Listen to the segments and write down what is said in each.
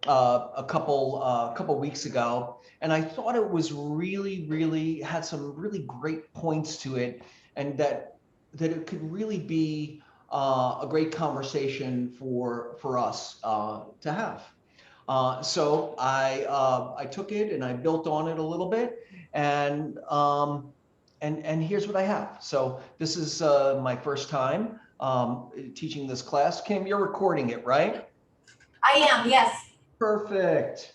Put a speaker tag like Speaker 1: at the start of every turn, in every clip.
Speaker 1: a couple weeks ago, and I thought it was really had some really great points to it, and that it could really be a great conversation for us to have. So I took it and I built on it a little bit, and and here's what I have. So this is my first time teaching this class. Kim, you're recording it, right?
Speaker 2: I am, yes.
Speaker 1: Perfect.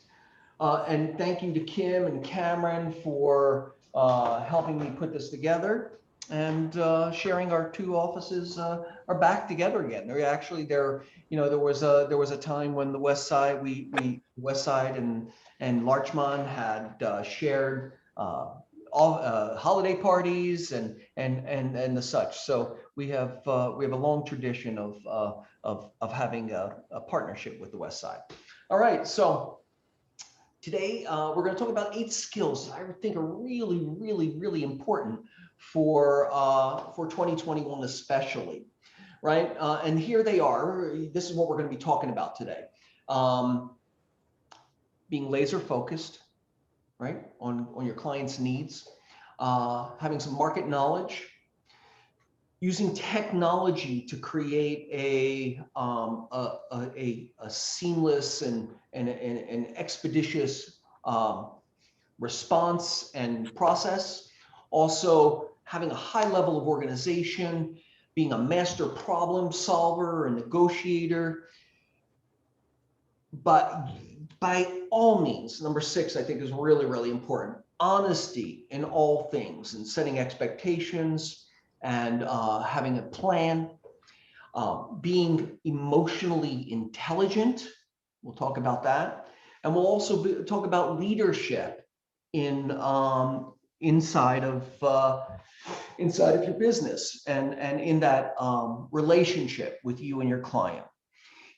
Speaker 1: And thank you to Kim and Cameron for helping me put this together, and sharing our two offices are back together again. There was a time when the West Side, we West Side and Larchmont had shared all holiday parties and the such. So we have a long tradition of having a partnership with the West Side. All right, so today, we're going to talk about 8 skills that I think are really important for 2021, especially, right? And here they are. This is what we're going to be talking about today. Um, Being laser focused, right, on your client's needs, having some market knowledge, using technology to create a seamless and expeditious response and process. Also, having a high level of organization, being a master problem solver and negotiator. But by all means, number 6, I think, is really important. Honesty in all things and setting expectations and having a plan, being emotionally intelligent. We'll talk about that. And we'll also talk about leadership in inside of your business and in that relationship with you and your client.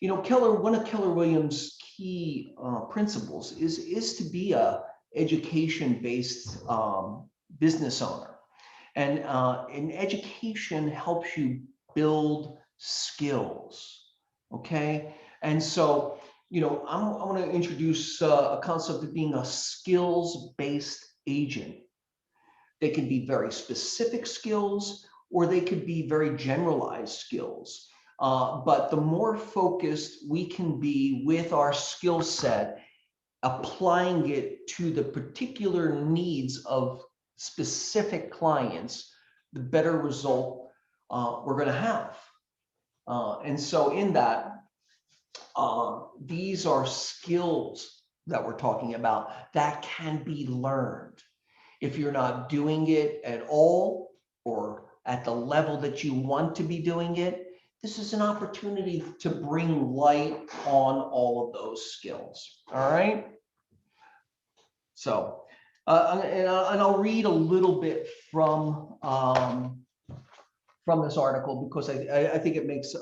Speaker 1: One of Keller Williams' key principles is to be a education-based business owner, and education helps you build skills. Okay, and so I want to introduce a concept of being a skills-based agent. They can be very specific skills, or they could be very generalized skills. But the more focused we can be with our skill set, applying it to the particular needs of specific clients, the better result we're going to have. And so, in that, these are skills that we're talking about that can be learned. If you're not doing it at all, or at the level that you want to be doing it, this is an opportunity to bring light on all of those skills. All right. So, and I'll read a little bit from this article, because I think it makes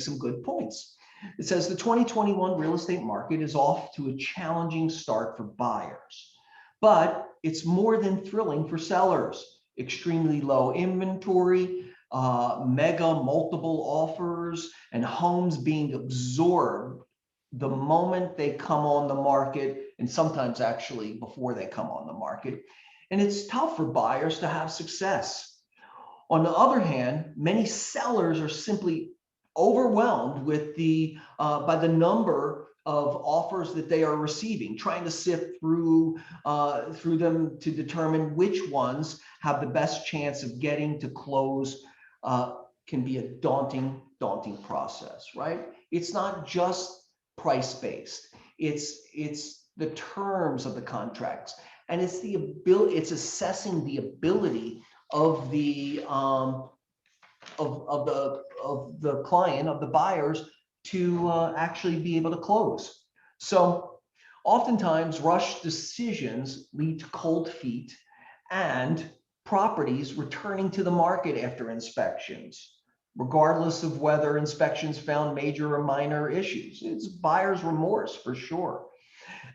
Speaker 1: some good points. It says the 2021 real estate market is off to a challenging start for buyers, but it's more than thrilling for sellers. Extremely low inventory, mega multiple offers, and homes being absorbed the moment they come on the market, and sometimes actually before they come on the market. And it's tough for buyers to have success. On the other hand, many sellers are simply overwhelmed with by the number of offers that they are receiving, trying to sift through them to determine which ones have the best chance of getting to close. Can be a daunting process, right? It's not just price based. It's the terms of the contracts, and it's the ability. It's assessing the ability of the client, of the buyers, to actually be able to close. So oftentimes rush decisions lead to cold feet and properties returning to the market after inspections, regardless of whether inspections found major or minor issues. It's buyer's remorse for sure.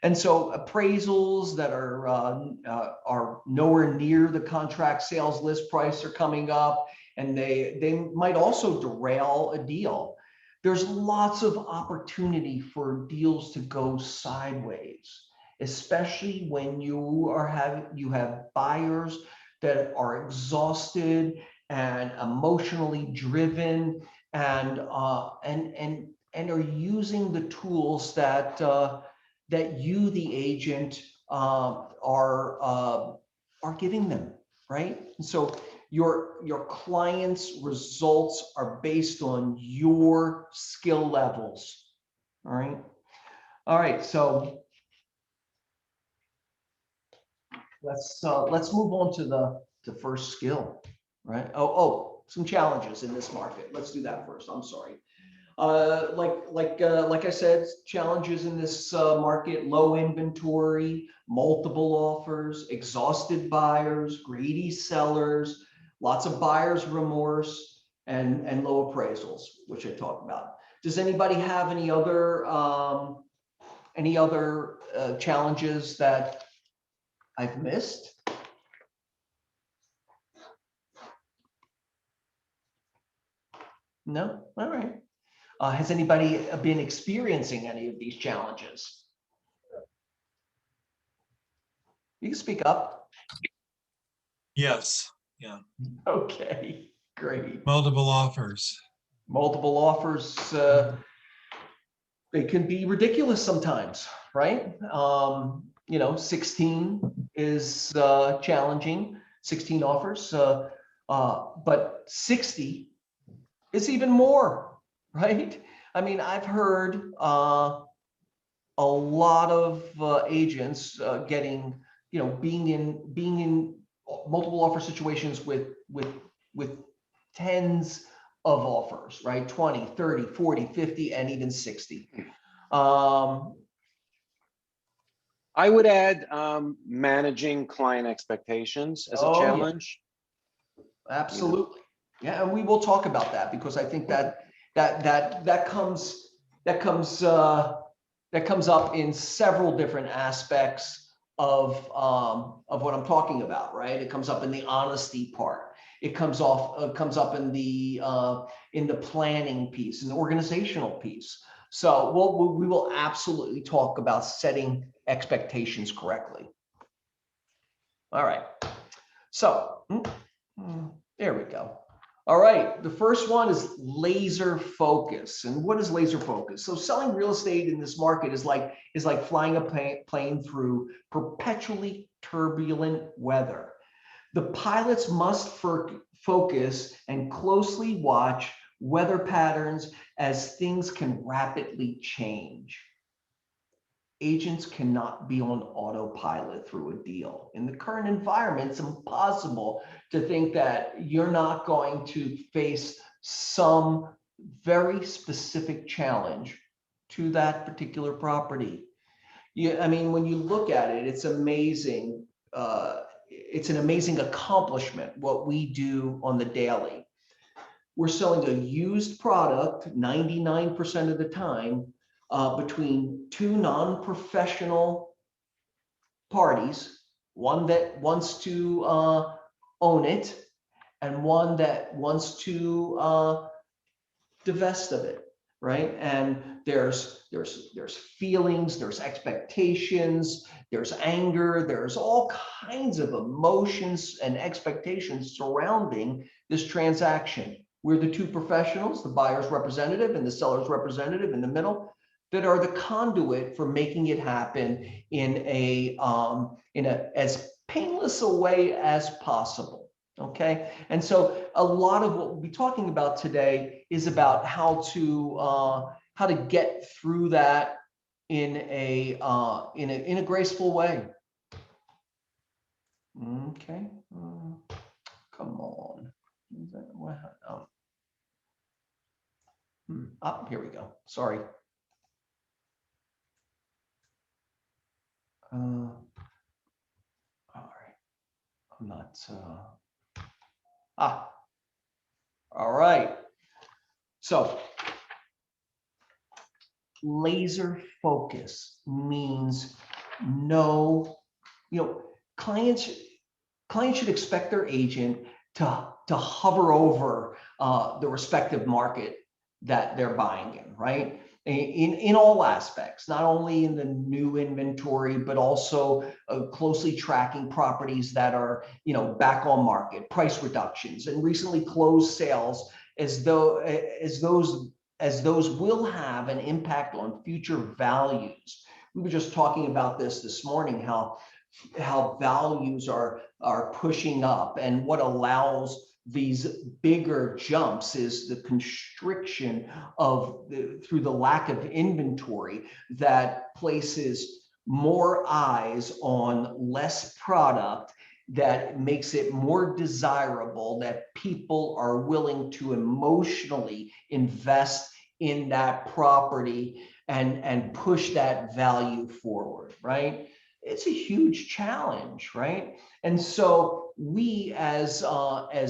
Speaker 1: And so appraisals that are nowhere near the contract sales list price are coming up, and they might also derail a deal. there's lots of opportunity for deals to go sideways, especially when you have buyers that are exhausted and emotionally driven and are using the tools that that you, the agent, are giving them, right? And so your clients' results are based on your skill levels. All right. All right. So let's move on to the first skill, right? Some challenges in this market. Let's do that first. I'm sorry. Like I said, challenges in this market: low inventory, multiple offers, exhausted buyers, greedy sellers, lots of buyer's remorse, and low appraisals, which I talked about. Does anybody have any other challenges that I've missed? No? All right. Has anybody been experiencing any of these challenges? You can speak up.
Speaker 3: Yes. Yeah.
Speaker 1: Okay, great.
Speaker 3: Multiple offers.
Speaker 1: Multiple offers, they can be ridiculous sometimes, right? 16 is challenging, 16 offers, but 60 is even more, right? I mean, I've heard a lot of agents getting, being in multiple offer situations with tens of offers, right? 20, 30, 40, 50, and even 60.
Speaker 4: I would add managing client expectations as a challenge.
Speaker 1: Yeah. Absolutely. Yeah, and we will talk about that, because I think that comes up in several different aspects of what I'm talking about, right? It comes up in the honesty part. It comes up in the planning piece, in the organizational piece. So we will absolutely talk about setting expectations correctly. All right. So there we go. All right, the first one is laser focus. And what is laser focus? So selling real estate in this market is like flying a plane through perpetually turbulent weather. The pilots must focus and closely watch weather patterns, as things can rapidly change. Agents cannot be on autopilot through a deal. In the current environment, it's impossible to think that you're not going to face some very specific challenge to that particular property. I mean, when you look at it, it's amazing. It's an amazing accomplishment what we do on the daily. We're selling a used product 99% of the time, between two non-professional parties, one that wants to own it and one that wants to divest of it, right? And there's feelings, there's expectations, there's anger, there's all kinds of emotions and expectations surrounding this transaction. We're the two professionals, the buyer's representative and the seller's representative in the middle, that are the conduit for making it happen in as painless a way as possible. Okay, and so a lot of what we'll be talking about today is about how to get through that in a graceful way. Okay, come on. Is that what? Here we go. Sorry. All right. I'm not. All right. So laser focus means clients should expect their agent to hover over the respective market that they're buying in, right? In all aspects, not only in the new inventory, but also closely tracking properties that are, back on market, price reductions, and recently closed sales, as those will have an impact on future values. We were just talking about this morning, how values are pushing up, and what allows these bigger jumps is the constriction through the lack of inventory that places more eyes on less product, that makes it more desirable, that people are willing to emotionally invest in that property and push that value forward, right? It's a huge challenge, right? And so we as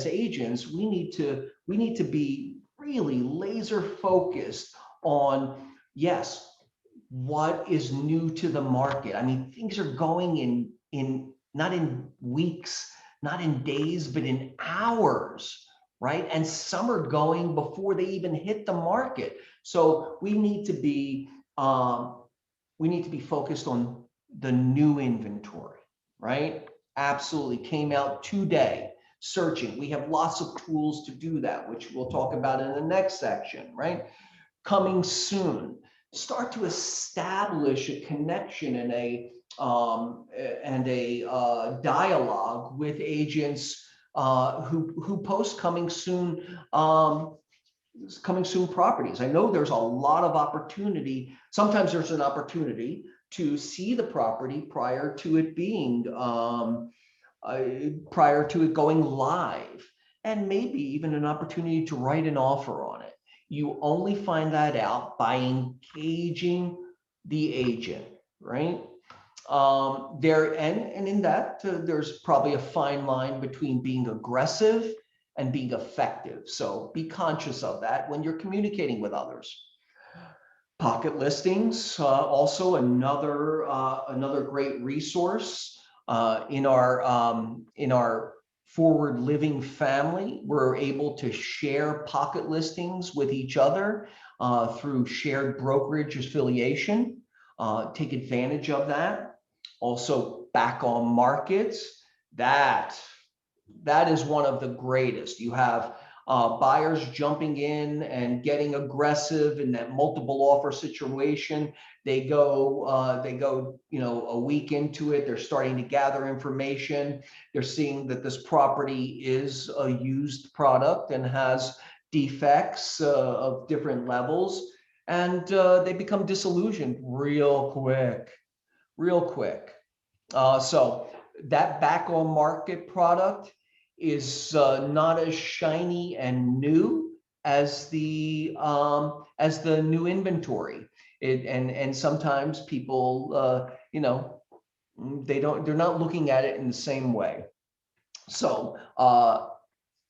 Speaker 1: agents, we need to be really laser focused on, yes, what is new to the market. I mean, things are going in not in weeks, not in days, but in hours, right? And some are going before they even hit the market. So we need to be focused on the new inventory, right? Absolutely. Came out today. Searching. We have lots of tools to do that, which we'll talk about in the next section, right? Coming soon. Start to establish a connection and a dialogue with agents who post coming soon properties. I know there's a lot of opportunity. Sometimes there's an opportunity to see the property prior to it being prior to it going live, and maybe even an opportunity to write an offer on it. You only find that out by engaging the agent, right? In that, there's probably a fine line between being aggressive and being effective. So be conscious of that when you're communicating with others. Pocket listings, also another great resource in our forward living family. We're able to share pocket listings with each other through shared brokerage affiliation. Take advantage of that. Also, back on markets. That is one of the greatest. You have buyers jumping in and getting aggressive in that multiple offer situation. They go, a week into it, they're starting to gather information. They're seeing that this property is a used product and has defects of different levels, and they become disillusioned real quick. So that back on market product is not as shiny and new as the new inventory. And sometimes people, they're not looking at it in the same way. So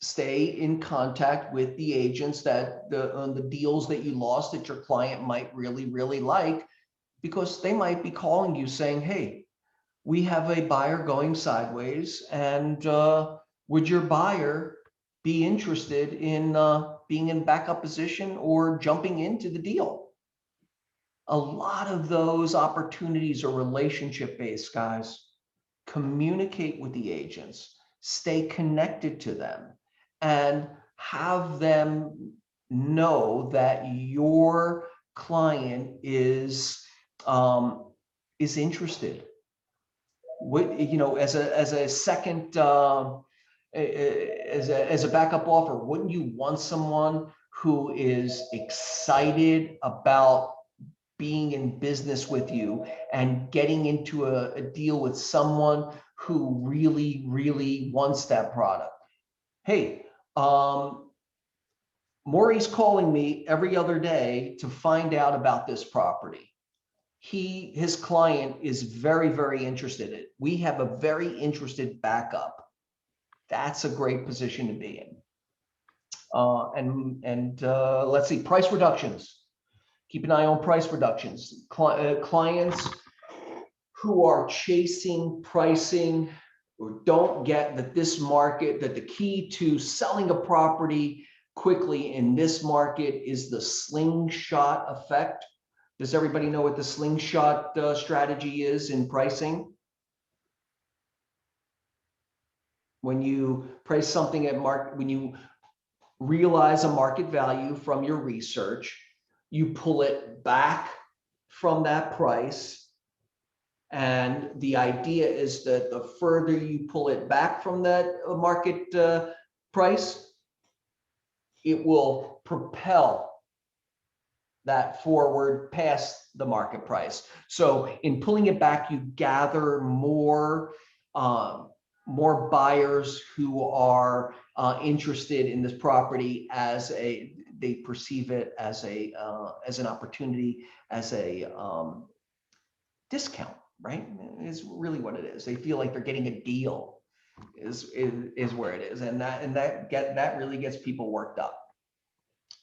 Speaker 1: stay in contact with the agents that the deals that you lost that your client might really, really like, because they might be calling you saying, hey, we have a buyer going sideways, and would your buyer be interested in being in backup position or jumping into the deal? A lot of those opportunities are relationship based, guys. Communicate with the agents, stay connected to them, and have them know that your client is interested. As a second, as a backup offer, wouldn't you want someone who is excited about being in business with you and getting into a deal with someone who really, really wants that product? Hey, Maury's calling me every other day to find out about this property. His client is very, very interested in it. We have a very interested backup. That's a great position to be in. Let's see, price reductions. Keep an eye on price reductions. Clients who are chasing pricing or don't get that this market, that the key to selling a property quickly in this market is the slingshot effect. Does everybody know what the slingshot strategy is in pricing? When you price something at market, when you realize a market value from your research, you pull it back from that price. And the idea is that the further you pull it back from that market price, it will propel that forward past the market price. So in pulling it back, you gather more buyers who are interested in this property as they perceive it as an opportunity, as a discount, right? Is really what it is. They feel like they're getting a deal is where it is. And that really gets people worked up.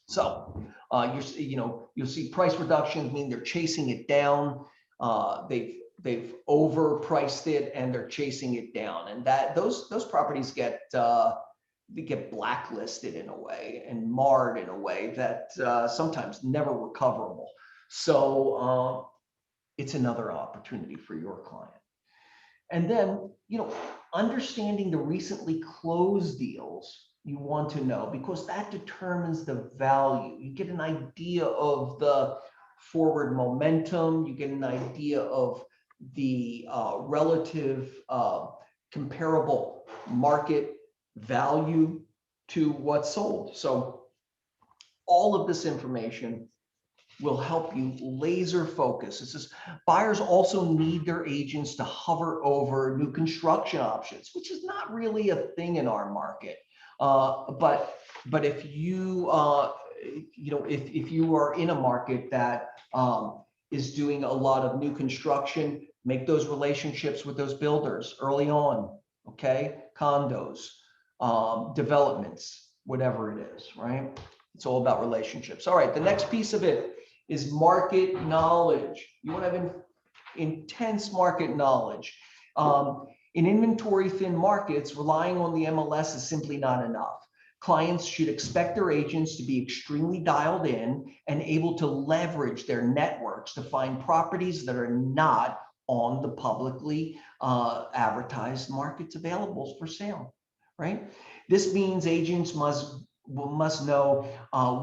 Speaker 1: So you'll see price reductions mean they're chasing it down. They've overpriced it and they're chasing it down, and that those properties get blacklisted in a way and marred in a way that sometimes never recoverable. So it's another opportunity for your client. And then, understanding the recently closed deals, you want to know, because that determines the value. You get an idea of the forward momentum. You get an idea of the relative comparable market value to what's sold. So all of this information will help you laser focus. It says buyers also need their agents to hover over new construction options, which is not really a thing in our market. But if you if you are in a market that is doing a lot of new construction, make those relationships with those builders early on. Okay, condos, developments, whatever it is, right? It's all about relationships. All right, the next piece of it is market knowledge. You want to have intense market knowledge. In inventory thin markets, relying on the MLS is simply not enough. Clients should expect their agents to be extremely dialed in and able to leverage their networks to find properties that are not on the publicly advertised markets available for sale, right? This means agents must know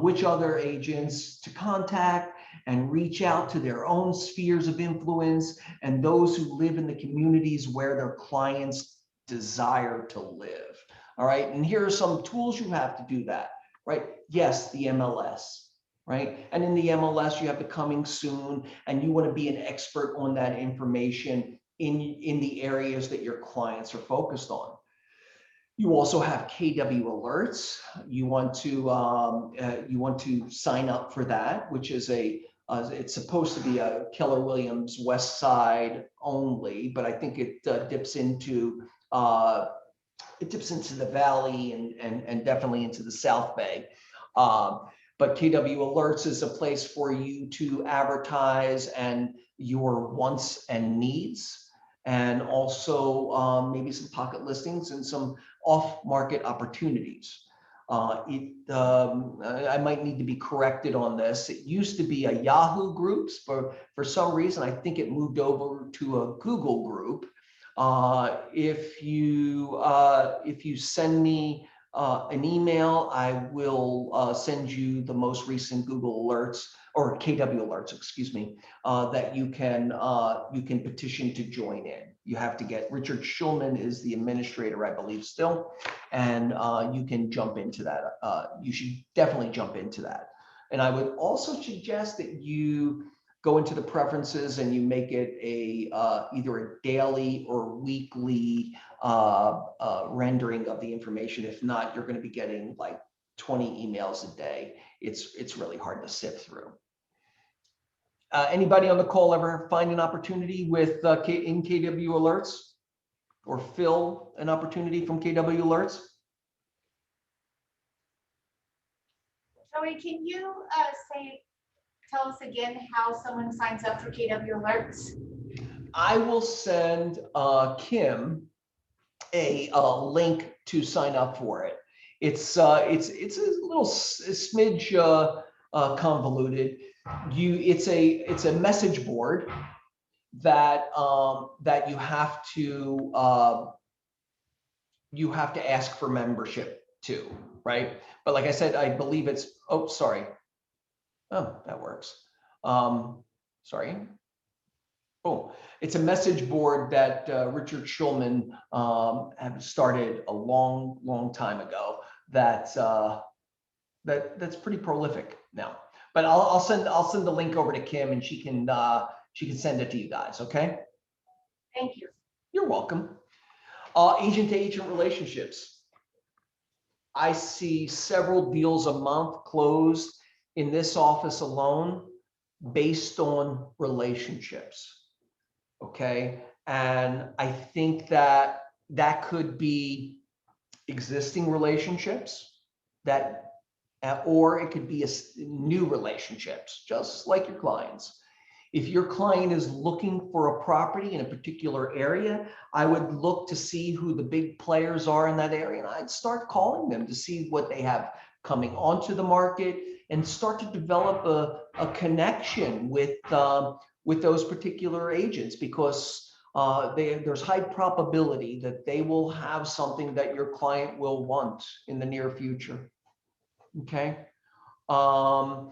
Speaker 1: which other agents to contact and reach out to their own spheres of influence and those who live in the communities where their clients desire to live. All right, and here are some tools you have to do that, right? Yes, the MLS, right? And in the MLS, you have the coming soon, and you want to be an expert on that information in the areas that your clients are focused on. You also have KW alerts. You want to sign up for that, which is it's supposed to be a Keller Williams West Side only, but I think it dips into the Valley and definitely into the South Bay. But KW alerts is a place for you to advertise and your wants and needs, and also maybe some pocket listings and some off-market opportunities. I might need to be corrected on this. It used to be a Yahoo groups, but for some reason, I think it moved over to a Google group. If you send me an email, I will send you the most recent Google alerts or KW alerts, excuse me, that you can petition to join in. You have to get Richard Schulman is the administrator, I believe, still, and you can jump into that. You should definitely jump into that. And I would also suggest that you go into the preferences and you make it either a daily or weekly rendering of the information. If not, you're going to be getting like 20 emails a day. It's really hard to sift through. Anybody on the call ever find an opportunity with in KW alerts or fill an opportunity from KW alerts?
Speaker 2: Joey, can you tell us again how someone signs up for KW alerts?
Speaker 1: I will send Kim a link to sign up for it. It's a little smidge convoluted. It's a message board that that you have to ask for membership to, right? But like I said, I believe it's, oh, sorry. Oh, that works. Sorry. Oh, it's a message board that Richard Schulman had started a long time ago. That's pretty prolific now. But I'll send the link over to Kim, and she can send it to you guys. Okay.
Speaker 2: Thank you.
Speaker 1: You're welcome. Agent to agent relationships. I see several deals a month closed in this office alone based on relationships. Okay. And I think that could be existing relationships or it could be new relationships, just like your clients. If your client is looking for a property in a particular area, I would look to see who the big players are in that area, and I'd start calling them to see what they have coming onto the market and start to develop a connection with those particular agents, because there's high probability that they will have something that your client will want in the near future. Okay. Also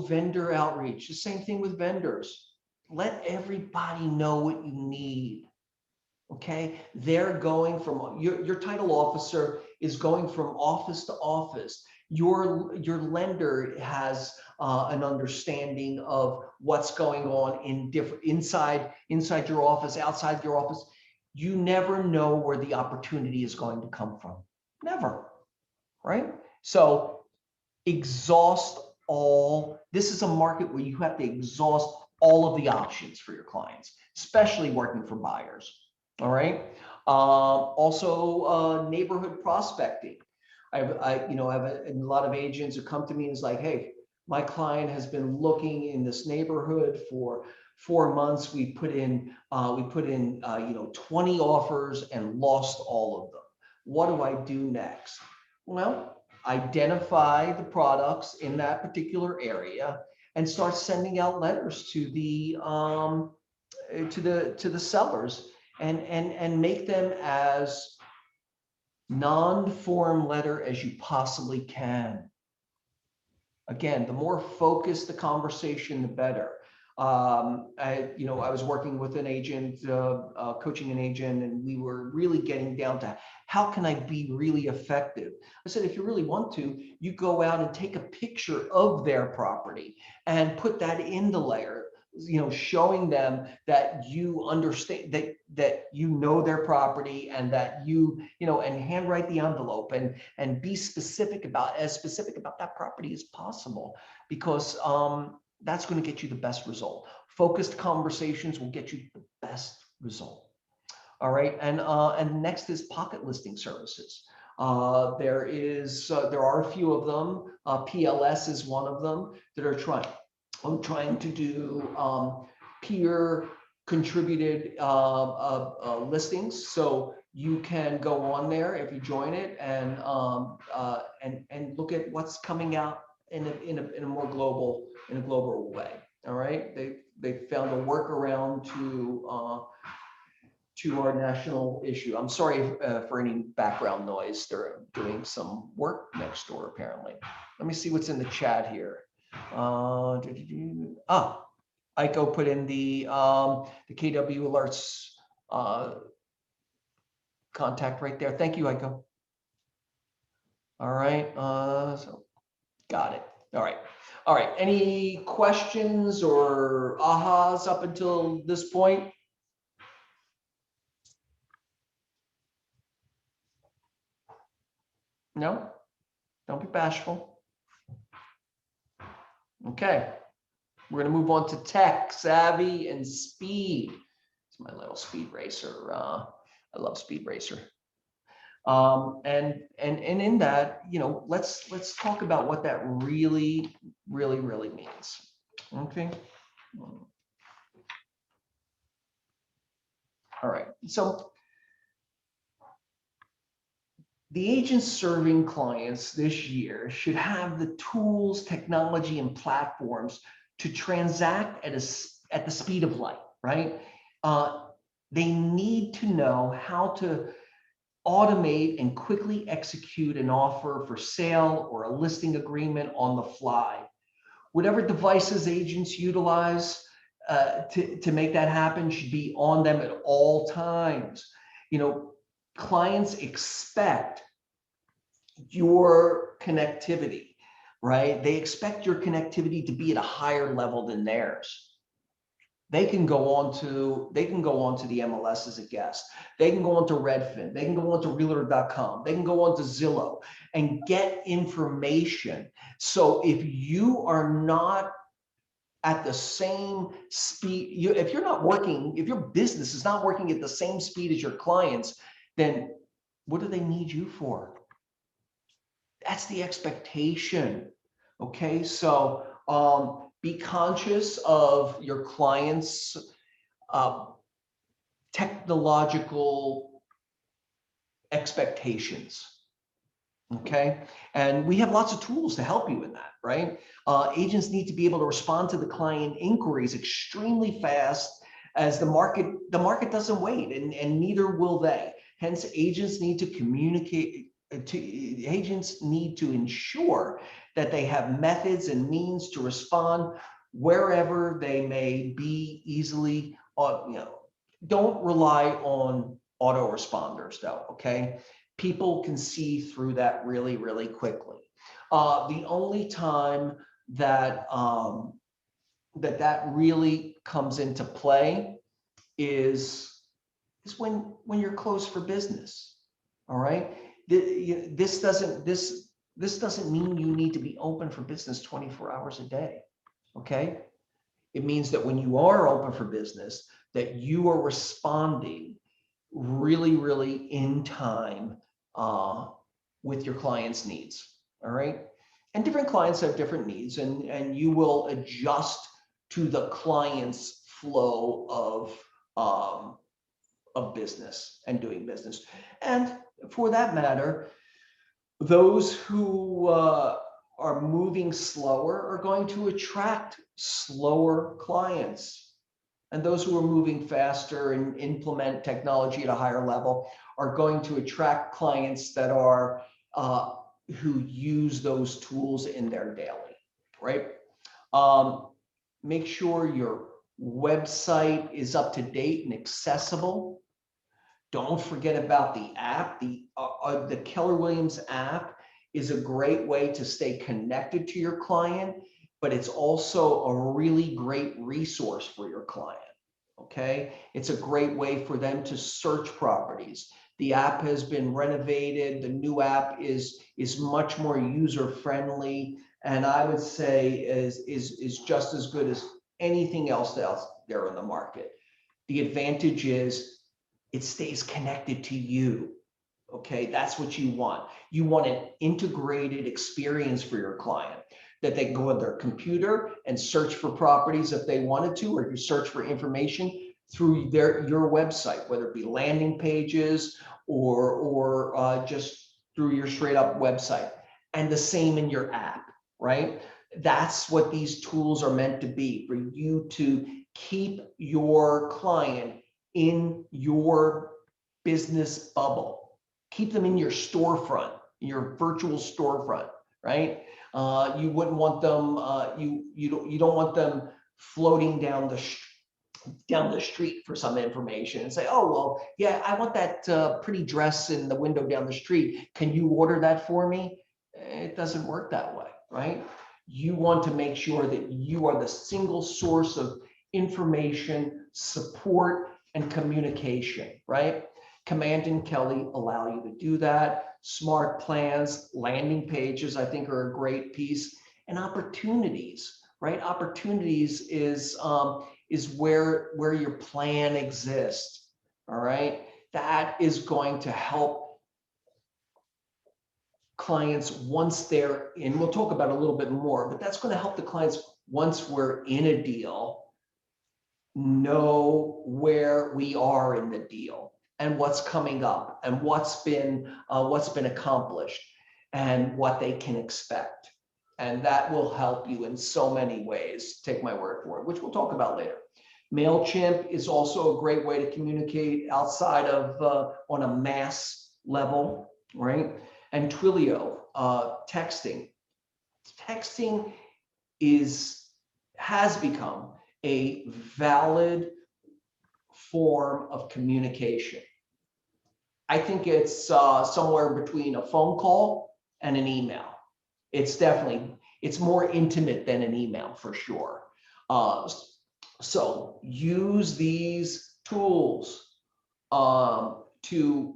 Speaker 1: vendor outreach, the same thing with vendors. Let everybody know what you need. Okay. They're going from your title officer is going from office to office. Your lender has an understanding of what's going on in inside your office, outside your office. You never know where the opportunity is going to come from. Never. Right? So exhaust all. This is a market where you have to exhaust all of the options for your clients, especially working for buyers. All right. Also, neighborhood prospecting. I have a lot of agents who come to me and is like, hey, my client has been looking in this neighborhood for 4 months. We put in 20 offers and lost all of them. What do I do next? Well, identify the products in that particular area and start sending out letters to the sellers and make them as non-form letter as you possibly can. Again, the more focused the conversation, the better. I was working with an agent, coaching an agent, and we were really getting down to how can I be really effective? I said, if you really want to, you go out and take a picture of their property and put that in the layer, showing them that you understand that you know their property, and that and handwrite the envelope and be specific about that property as possible, because that's going to get you the best result. Focused conversations will get you the best result. All right, and next is pocket listing services. There are a few of them. PLS is one of them that are trying to do peer contributed listings. So you can go on there if you join it and look at what's coming out in a more global way. All right, they found a workaround to our national issue. I'm sorry for any background noise. They're doing some work next door apparently. Let me see what's in the chat here. Iko put in the KW alerts contact right there. Thank you, Iko. All right, so got it. All right. Any questions or ahas up until this point? No? Don't be bashful. Okay. We're going to move on to tech, savvy, and speed. It's my little speed racer. I love Speed Racer. And in that, let's talk about what that really means. Okay. All right. So the agents serving clients this year should have the tools, technology, and platforms to transact at the speed of light, right? They need to know how to automate and quickly execute an offer for sale or a listing agreement on the fly. Whatever devices agents utilize to make that happen should be on them at all times. Clients expect your connectivity, right? They expect your connectivity to be at a higher level than theirs. They can go on to the MLS as a guest. They can go on to Redfin. They can go on to Realtor.com. They can go on to Zillow and get information. So if you are not at the same speed, if your business is not working at the same speed as your clients, then what do they need you for? That's the expectation. Okay, so be conscious of your clients' technological expectations. Okay, and we have lots of tools to help you in that, right? Agents need to be able to respond to the client inquiries extremely fast, as the market doesn't wait, and neither will they. Hence, agents need to communicate. Agents need to ensure that they have methods and means to respond wherever they may be easily. Don't rely on autoresponders though, okay? People can see through that really, really quickly. The only time that that really comes into play is when you're closed for business. All right. This doesn't mean you need to be open for business 24 hours a day. Okay. It means that when you are open for business, that you are responding really, really in time with your clients' needs. All right. And different clients have different needs, and you will adjust to the client's flow of business and doing business. And for that matter, those who are moving slower are going to attract slower clients. And those who are moving faster and implement technology at a higher level are going to attract clients that are who use those tools in their daily, right? Make sure your website is up to date and accessible. Don't forget about the app. The Keller Williams app is a great way to stay connected to your client, but it's also a really great resource for your client. Okay, it's a great way for them to search properties. The app has been renovated. The new app is much more user friendly, and I would say is just as good as anything else there in the market. The advantage is it stays connected to you. Okay, that's what you want. You want an integrated experience for your client, that they can go on their computer and search for properties if they wanted to, or you search for information through your website, whether it be landing pages or just through your straight up website. And the same in your app, right? That's what these tools are meant to be, for you to keep your client in your business bubble. Keep them in your storefront, your virtual storefront, right? You wouldn't want them. You don't want them floating down the street for some information and say, oh well, yeah, I want that pretty dress in the window down the street. Can you order that for me? It doesn't work that way, right? You want to make sure that you are the single source of information, support, and communication, right? Command and Kelly allow you to do that. Smart plans, landing pages, I think are a great piece. And opportunities, right? Opportunities is where your plan exists, all right? That is going to help clients once they're in. We'll talk about it a little bit more, but that's going to help the clients once we're in a deal know where we are in the deal. and what's coming up and what's been accomplished and what they can expect. And that will help you in so many ways. Take my word for it, which we'll talk about later. Mailchimp is also a great way to communicate outside of on a mass level, right? And Twilio, texting. Texting has become a valid form of communication. I think it's somewhere between a phone call and an email. It's more intimate than an email for sure. So use these tools in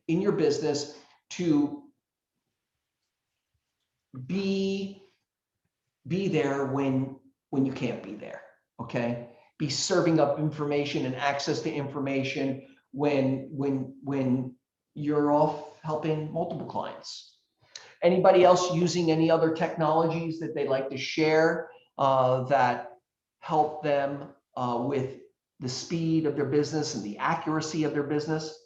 Speaker 1: your business to be there when you can't be there. Okay, be serving up information and access to information when you're off helping multiple clients. Anybody else using any other technologies that they'd like to share that help them with the speed of their business and the accuracy of their business?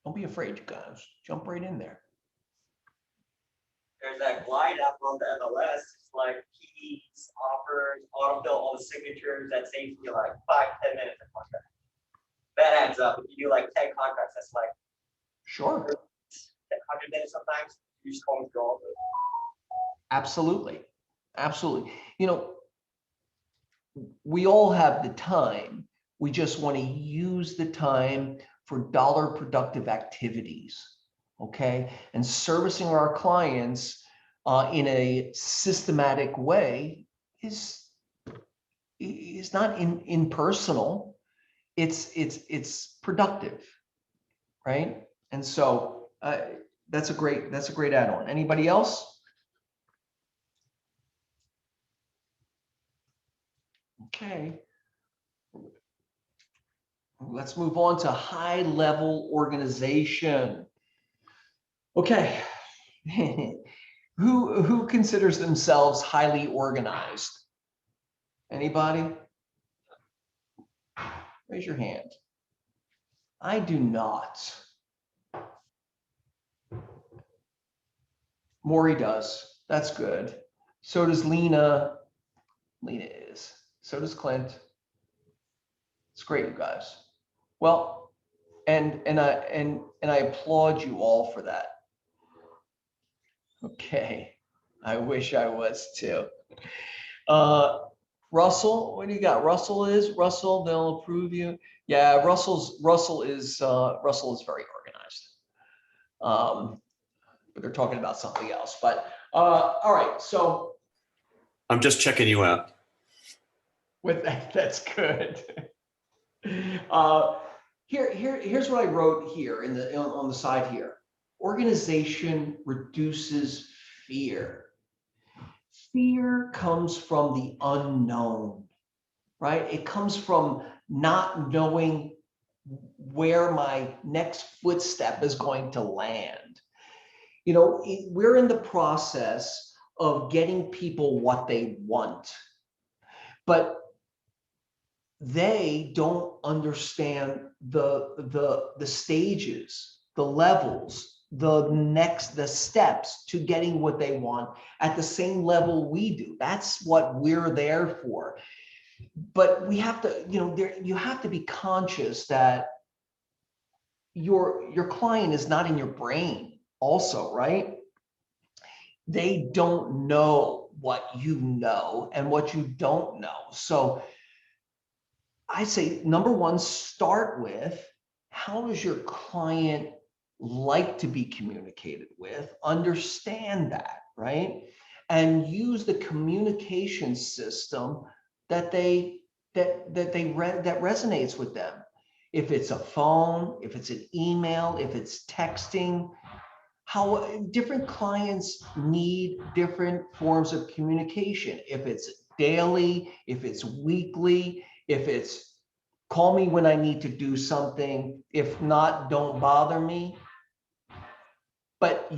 Speaker 1: Don't be afraid, you guys. Jump right in there.
Speaker 5: There's that glide app on the MLS. It's like keys, offers, autofill, all the signatures. That saves you like 5-10 minutes of contract. That adds up. If you do like 10 contracts, that's like
Speaker 1: Sure.
Speaker 5: 100 minutes sometimes. You just go through all of it.
Speaker 1: Absolutely. Absolutely. You know, we all have the time. We just want to use the time for dollar productive activities. Okay. And servicing our clients in a systematic way is not impersonal. It's productive. Right. And so that's a great add-on. Anybody else? Okay. Let's move on to high-level organization. Okay. Who considers themselves highly organized? Anybody? Raise your hand. I do not. Maury does. That's good. So does Lena. Lena is. So does Clint. It's great, you guys. Well, and I applaud you all for that. Okay. I wish I was too. Russell, what do you got? Russell, they'll approve you. Yeah, Russell is very organized. But they're talking about something else. But all right, so
Speaker 6: I'm just checking you out.
Speaker 1: with that, that's good. Here's what I wrote here on the side here. Organization reduces fear. Fear comes from the unknown, right? It comes from not knowing where my next footstep is going to land. You know, we're in the process of getting people what they want, but they don't understand the stages, the levels, the steps to getting what they want at the same level we do. That's what we're there for. But we have to, you have to be conscious that your client is not in your brain also, right? They don't know what you know and what you don't know. So I say, number one, start with how does your client like to be communicated with? Understand that, right? And use the communication system that resonates with them. If it's a phone, if it's an email, if it's texting, how different clients need different forms of communication. If it's daily, if it's weekly, if it's call me when I need to do something, if not, don't bother me. But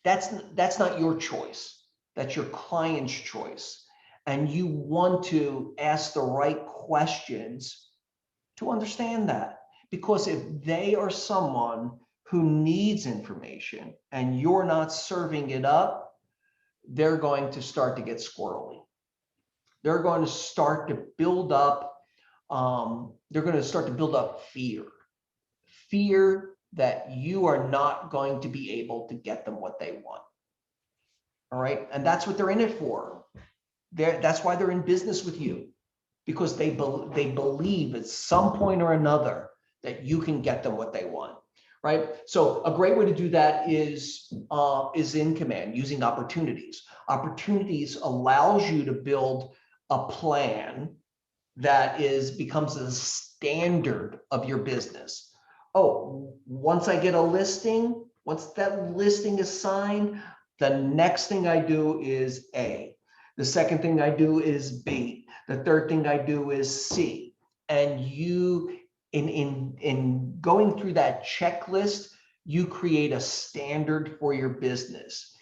Speaker 1: that's not your choice. that's your client's choice. And you want to ask the right questions to understand that. Because if they are someone who needs information and you're not serving it up, they're going to start to get squirrely. They're going to start to build up, fear that you are not going to be able to get them what they want. All right. And that's what they're in it for. That's why they're in business with you, because they believe at some point or another that you can get them what they want. Right. So a great way to do that is in command, using opportunities. Opportunities allows you to build a plan that becomes a standard of your business. Oh, once I get a listing, once that listing is signed, the next thing I do is A. The second thing I do is B. The third thing I do is C. And you, in going through that checklist, you create a standard for your business.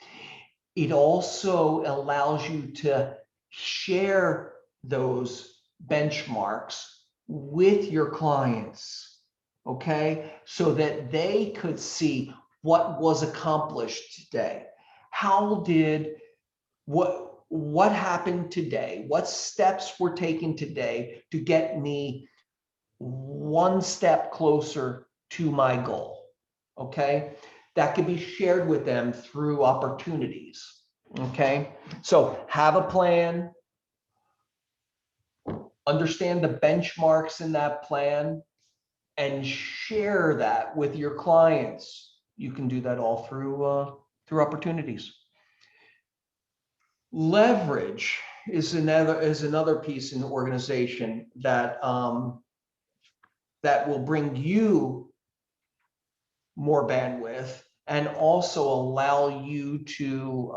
Speaker 1: It also allows you to share those benchmarks with your clients, okay? So that they could see what was accomplished today. What happened today? What steps were taken today to get me one step closer to my goal, okay? That can be shared with them through opportunities, okay? So have a plan, understand the benchmarks in that plan, and share that with your clients. You can do that all through opportunities. Leverage is another piece in the organization that that will bring you more bandwidth and also allow you to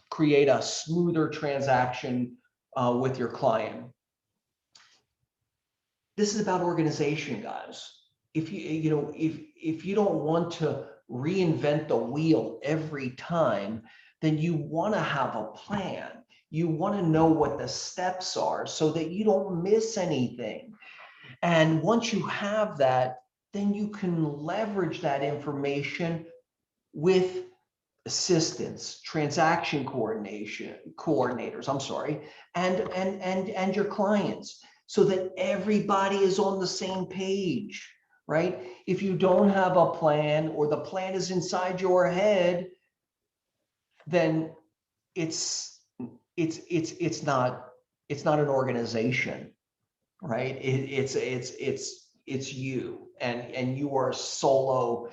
Speaker 1: create a smoother transaction with your client. This is about organization, guys. If you don't want to reinvent the wheel every time, then you want to have a plan. You want to know what the steps are so that you don't miss anything. And once you have that, then you can leverage that information with assistants, transaction coordinators, and your clients, so that everybody is on the same page, right? If you don't have a plan, or the plan is inside your head, then it's not an organization, right? It's you, and you are a solo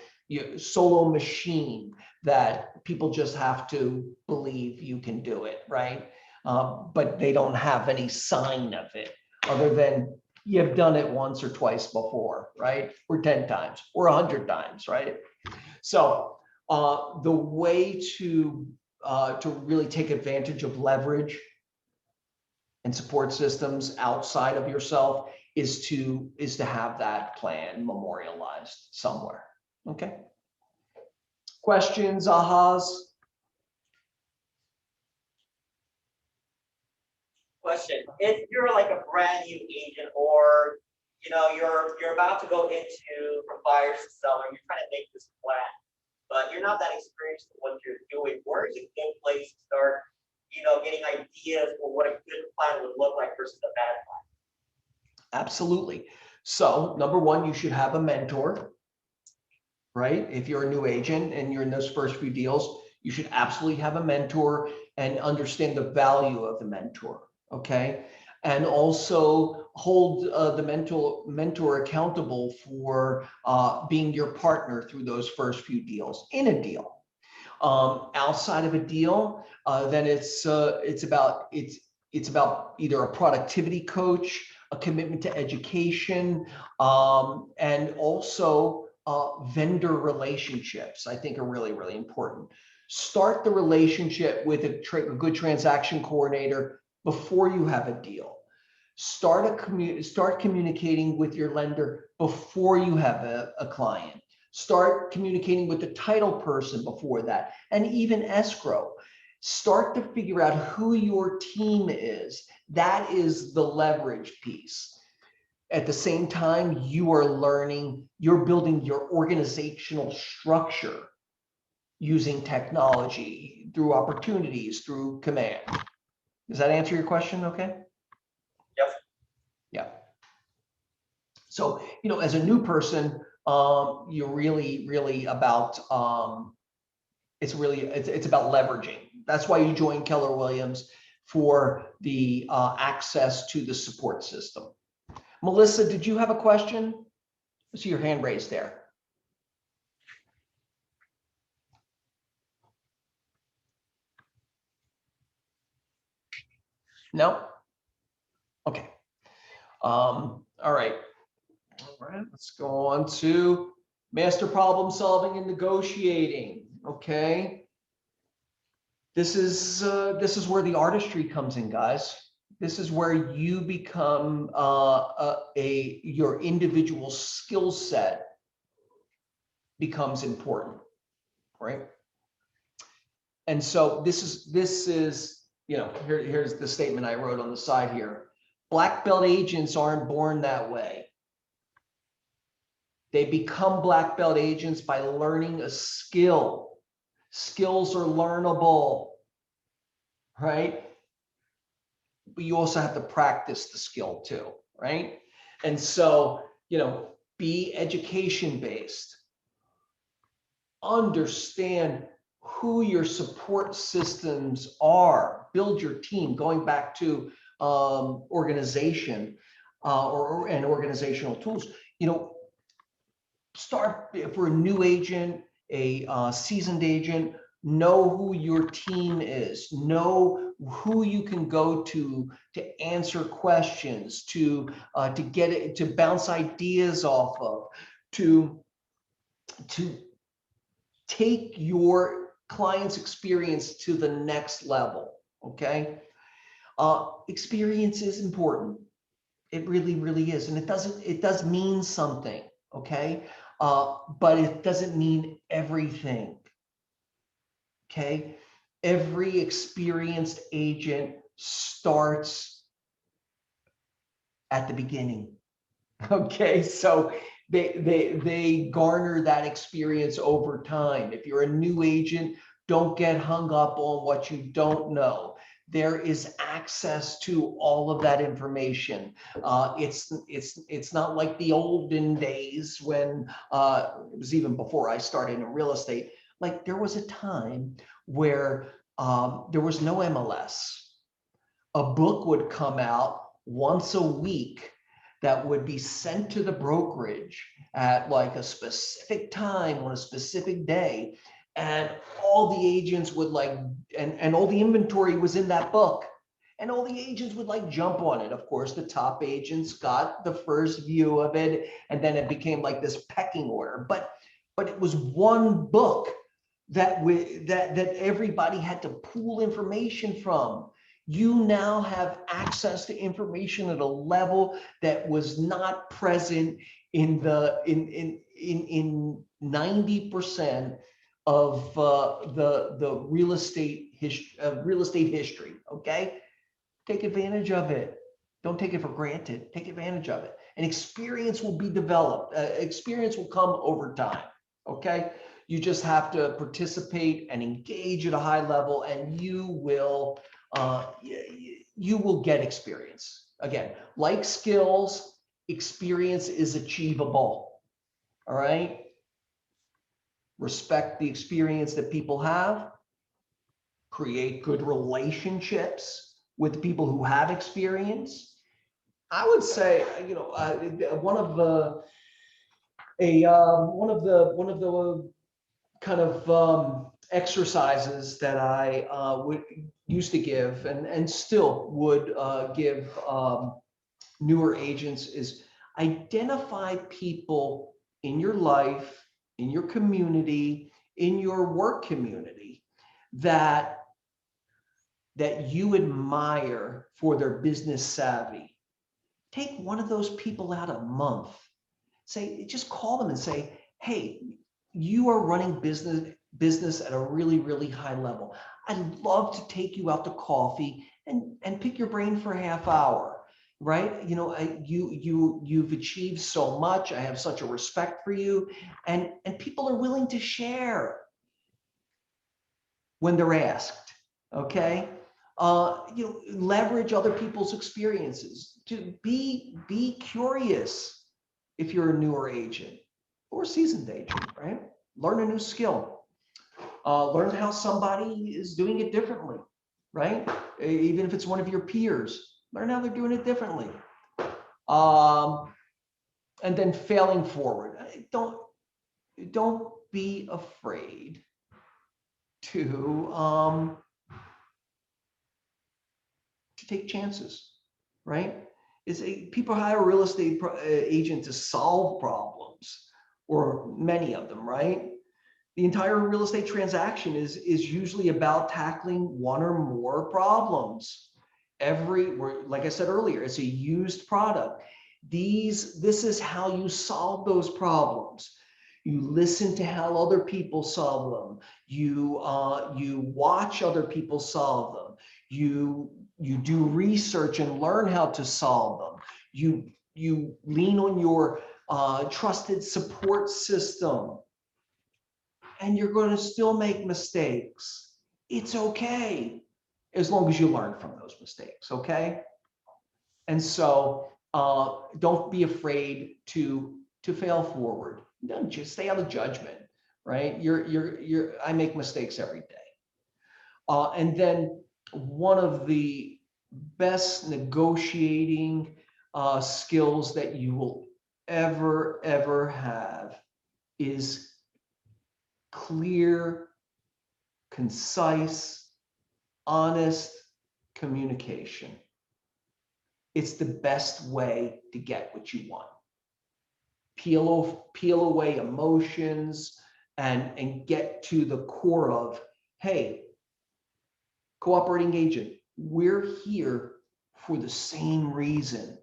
Speaker 1: machine that people just have to believe you can do it, right? But they don't have any sign of it other than you've done it once or twice before, right? Or 10 times or 100 times, right? So the way to really take advantage of leverage and support systems outside of yourself is to have that plan memorialized somewhere. Okay. Questions, ahas?
Speaker 5: Question: if you're like a brand new agent, or you're about to go into from buyers to seller, you're trying to make this plan, but you're not that experienced in what you're doing, where is a good place to start, getting ideas for what a good plan would look like versus a bad plan?
Speaker 1: Absolutely. So number one, you should have a mentor, right? If you're a new agent and you're in those first few deals, you should absolutely have a mentor and understand the value of the mentor, okay? And also hold the mentor accountable for being your partner through those first few deals in a deal. Outside of a deal, then it's about either a productivity coach, a commitment to education, and also vendor relationships, I think, are really, really important. Start the relationship with a good transaction coordinator before you have a deal. Start communicating with your lender before you have a client. Start communicating with the title person before that, and even escrow. Start to figure out who your team is. That is the leverage piece. At the same time, you are learning, you're building your organizational structure using technology through opportunities, through command. Does that answer your question? Okay.
Speaker 5: Yep.
Speaker 1: Yeah. So, as a new person, you're really about, it's about leveraging. That's why you join Keller Williams, for the access to the support system. Melissa, did you have a question? I see your hand raised there. No? Okay. All right. All right, let's go on to master problem solving and negotiating. Okay. This is where the artistry comes in, guys. This is where you become your individual skill set becomes important, right? And so this is here's the statement I wrote on the side here. Black belt agents aren't born that way. They become black belt agents by learning a skill. Skills are learnable, right? But you also have to practice the skill too, right? And so, be education based. Understand who your support systems are. Build your team, going back to organization and organizational tools. Start, if we're a new agent, a seasoned agent, know who your team is, know who you can go to answer questions, to get it, to bounce ideas off of, to take your client's experience to the next level. Okay. Experience is important. It really is. And it does mean something. Okay. But it doesn't mean everything. Okay. Every experienced agent starts at the beginning. Okay. So they garner that experience over time. If you're a new agent, don't get hung up on what you don't know. There is access to all of that information. It's not like the olden days when it was even before I started in real estate. Like, there was a time where there was no MLS. A book would come out once a week that would be sent to the brokerage at like a specific time on a specific day. And all the agents would and all the inventory was in that book. And all the agents would jump on it. Of course, the top agents got the first view of it, and then it became like this pecking order. But it was one book that everybody had to pull information from. You now have access to information at a level that was not present in 90% of the real estate history. Okay, take advantage of it. Don't take it for granted. Take advantage of it, and experience will be developed. Experience will come over time. Okay, you just have to participate and engage at a high level, and you will get experience. Again, like skills, experience is achievable. All right. Respect the experience that people have. Create good relationships with the people who have experience. I would say, one of the kind of exercises that I used to give and still would give newer agents is identify people in your life, in your community, in your work community that you admire for their business savvy. Take one of those people out a month. Just call them and say, hey, you are running business at a really, really high level. I'd love to take you out to coffee and pick your brain for a half hour, right? You know, you've achieved so much. I have such a respect for you, and people are willing to share when they're asked. Okay, you know, leverage other people's experiences. To be curious if you're a newer agent or seasoned agent, right? Learn a new skill. Learn how somebody is doing it differently, right? Even if it's one of your peers, learn how they're doing it differently. And then failing forward. Don't be afraid to take chances, right? People hire a real estate agent to solve problems, or many of them, right? The entire real estate transaction is usually about tackling one or more problems. Like I said earlier, it's a used product. This is how you solve those problems. You listen to how other people solve them. You watch other people solve them. You do research and learn how to solve them. You lean on your trusted support system, and you're going to still make mistakes. It's okay, as long as you learn from those mistakes, okay? And so don't be afraid to fail forward. Don't just stay out of judgment, right? I make mistakes every day. And then one of the best negotiating skills that you will ever have is clear, concise, honest communication. It's the best way to get what you want. Peel away emotions and get to the core of, hey, cooperating agent, we're here for the same reason,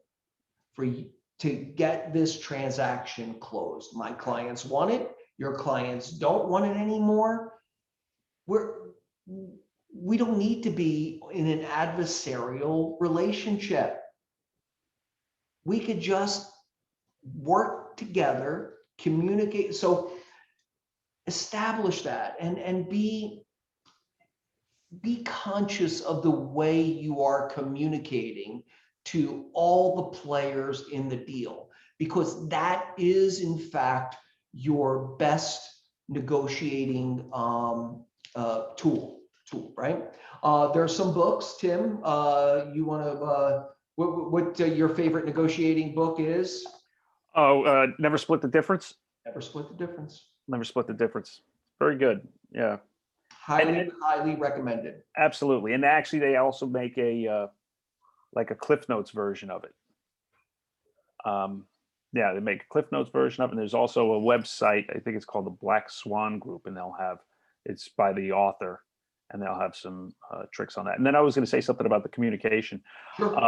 Speaker 1: for you to get this transaction closed. My clients want it. Your clients don't want it anymore. We don't need to be in an adversarial relationship. We could just work together, communicate. So establish that and be conscious of the way you are communicating to all the players in the deal, because that is in fact your best negotiating tool, right? There are some books, Tim, you want to, what your favorite negotiating book is?
Speaker 7: Oh, Never Split the Difference.
Speaker 1: Never Split the Difference.
Speaker 7: Never Split the Difference. Very good. Yeah,
Speaker 1: Highly recommended.
Speaker 7: absolutely. And actually, they also make a like a Cliff Notes version of it. Yeah, they make a Cliff Notes version of it. And there's also a website, I think it's called the Black Swan Group, and it's by the author, and they'll have some tricks on that. And then I was going to say something about the communication.
Speaker 1: Sure.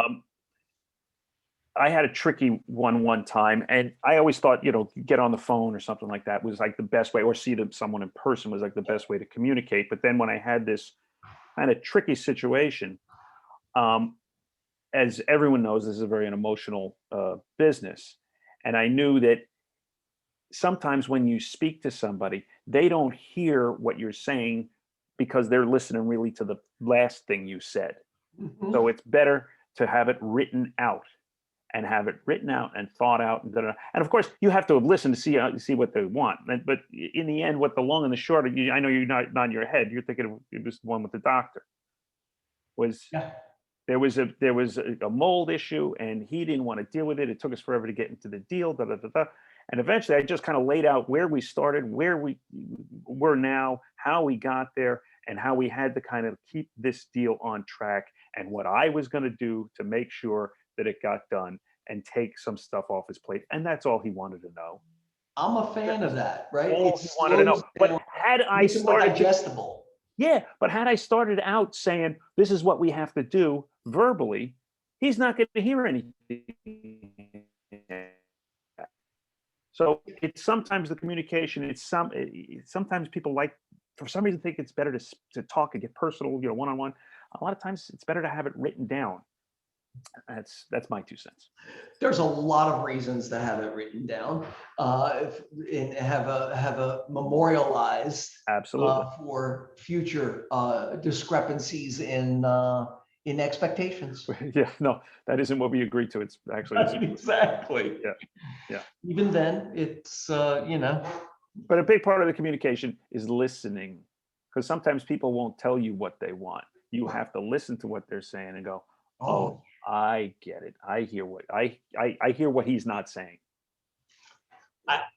Speaker 7: I had a tricky one time, and I always thought, get on the phone or something like that was like the best way, or see someone in person was like the best way to communicate. But then when I had this kind of tricky situation, as everyone knows, this is a very emotional business. And I knew that sometimes when you speak to somebody, they don't hear what you're saying because they're listening really to the last thing you said.
Speaker 1: Mhm.
Speaker 7: So it's better to have it written out and have it written out and thought out. And of course, you have to listen to see what they want. But in the end, what the long and the short, I know you're not nodding your head. You're thinking it was the one with the doctor.
Speaker 1: Yeah.
Speaker 7: There was a mold issue, and he didn't want to deal with it. It took us forever to get into the deal. And eventually, I just kind of laid out where we started, where we were now, how we got there, and how we had to kind of keep this deal on track, and what I was going to do to make sure that it got done and take some stuff off his plate. And that's all he wanted to know.
Speaker 1: I'm a fan of that, right?
Speaker 7: All
Speaker 1: It
Speaker 7: he wanted to know.
Speaker 1: slows
Speaker 7: But
Speaker 1: down,
Speaker 7: had I
Speaker 1: makes it more
Speaker 7: started,
Speaker 1: digestible.
Speaker 7: yeah, but had I started out saying, this is what we have to do verbally, he's not going to hear anything. So it's sometimes the communication, sometimes people like, for some reason, think it's better to talk and get personal, one-on-one. A lot of times it's better to have it written down. That's my 2 cents.
Speaker 1: There's a lot of reasons to have it written down, and have a memorialized
Speaker 7: Absolutely.
Speaker 1: for future discrepancies in expectations.
Speaker 7: Yeah, no, that isn't what we agreed to. It's actually,
Speaker 1: Exactly.
Speaker 7: Yeah.
Speaker 1: Even then, it's
Speaker 7: but a big part of the communication is listening, because sometimes people won't tell you what they want. You have to listen to what they're saying and go, oh, I get it. I hear what I hear what he's not saying.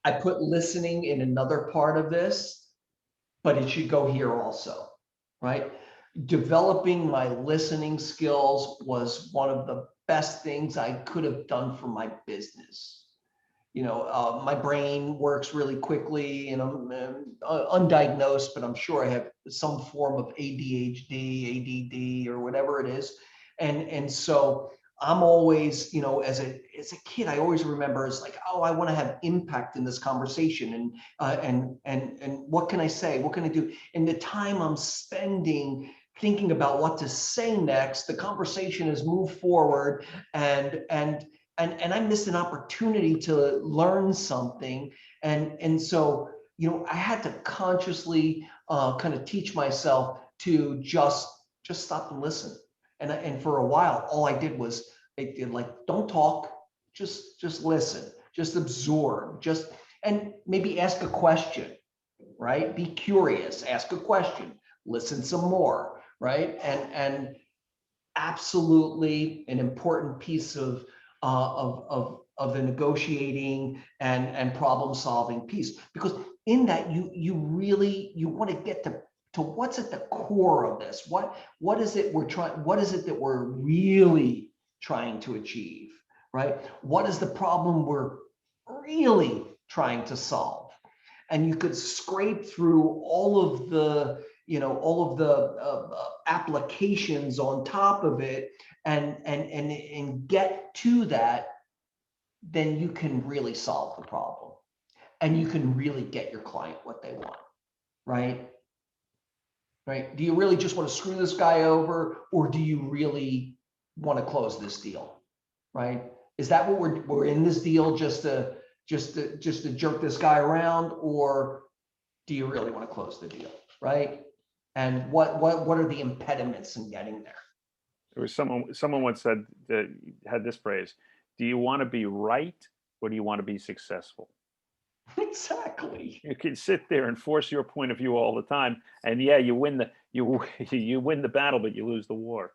Speaker 1: I put listening in another part of this, but it should go here also, right? Developing my listening skills was one of the best things I could have done for my business. My brain works really quickly, and I'm undiagnosed, but I'm sure I have some form of ADHD, ADD, or whatever it is. And so I'm always, as a kid, I always remember it's like, oh, I want to have impact in this conversation, and what can I say? What can I do? And the time I'm spending thinking about what to say next, the conversation has moved forward, and I missed an opportunity to learn something. And so, I had to consciously kind of teach myself to just stop and listen. And for a while, all I did was don't talk, just listen, just absorb, and maybe ask a question, right? Be curious, ask a question, listen some more, right? And absolutely an important piece of the negotiating and problem solving piece, because in that you really want to get to what's at the core of this. What is it that we're really trying to achieve, right? What is the problem we're really trying to solve? And you could scrape through all of the applications on top of it and get to that. Then you can really solve the problem, and you can really get your client what they want, right? Right? Do you really just want to screw this guy over, or do you really want to close this deal, right? Is that what we're in this deal just to jerk this guy around, or do you really want to close the deal, right? And what are the impediments in getting there?
Speaker 7: There was someone once said that had this phrase: do you want to be right, or do you want to be successful?
Speaker 1: Exactly.
Speaker 7: You can sit there and force your point of view all the time, and yeah, you win the battle, but you lose the war.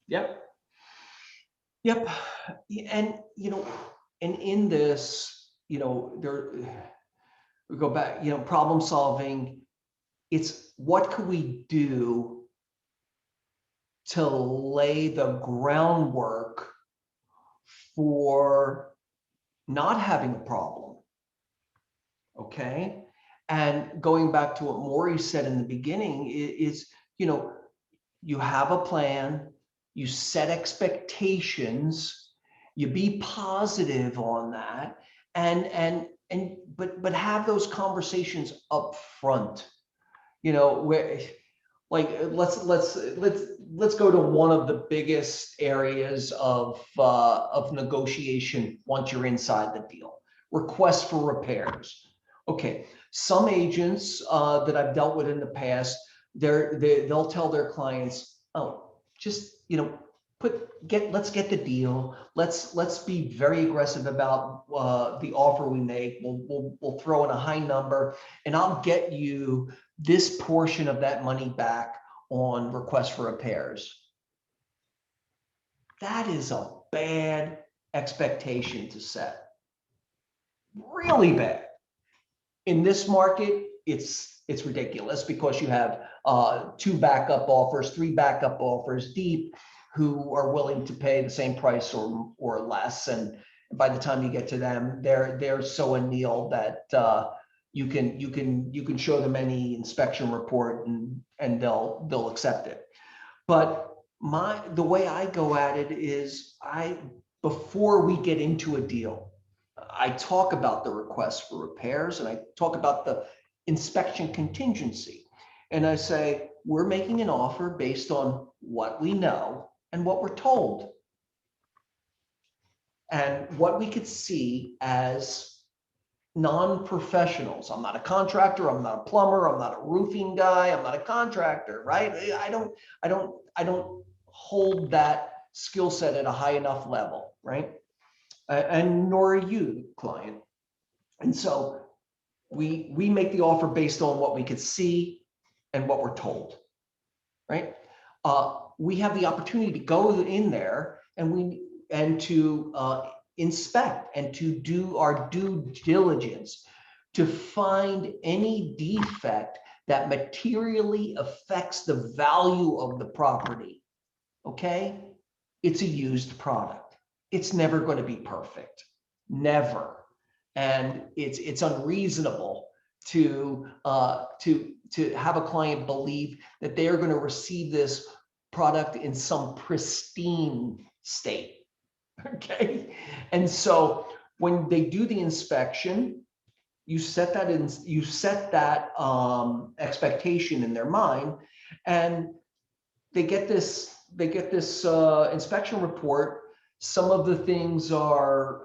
Speaker 1: Yep. And and in this, there we go back, problem solving. It's what could we do to lay the groundwork for not having a problem. Okay. And going back to what Maury said in the beginning is, you have a plan, you set expectations, you be positive on that, but have those conversations up front. Where, like, let's go to one of the biggest areas of negotiation once you're inside the deal: requests for repairs. Okay, some agents that I've dealt with in the past, they'll tell their clients, oh, just let's get the deal. Let's be very aggressive about the offer we make. We'll throw in a high number, and I'll get you this portion of that money back on request for repairs. That is a bad expectation to set. Really bad. In this market, it's ridiculous, because you have 2 backup offers, 3 backup offers deep, who are willing to pay the same price or less. And by the time you get to them, they're so annealed that you can show them any inspection report and they'll accept it. But the way I go at it is, before we get into a deal, I talk about the request for repairs and I talk about the inspection contingency. And I say, we're making an offer based on what we know and what we're told. And what we could see as non-professionals. I'm not a contractor, I'm not a plumber, I'm not a roofing guy, I'm not a contractor, right? I don't hold that skill set at a high enough level, right? And nor are you, client. And so we make the offer based on what we could see and what we're told, right? We have the opportunity to go in there and to inspect and to do our due diligence to find any defect that materially affects the value of the property. Okay, it's a used product. It's never going to be perfect, never. And it's unreasonable to have a client believe that they are going to receive this product in some pristine state. Okay, and so when they do the inspection, you set that expectation in their mind, and they get this inspection report. Some of the things are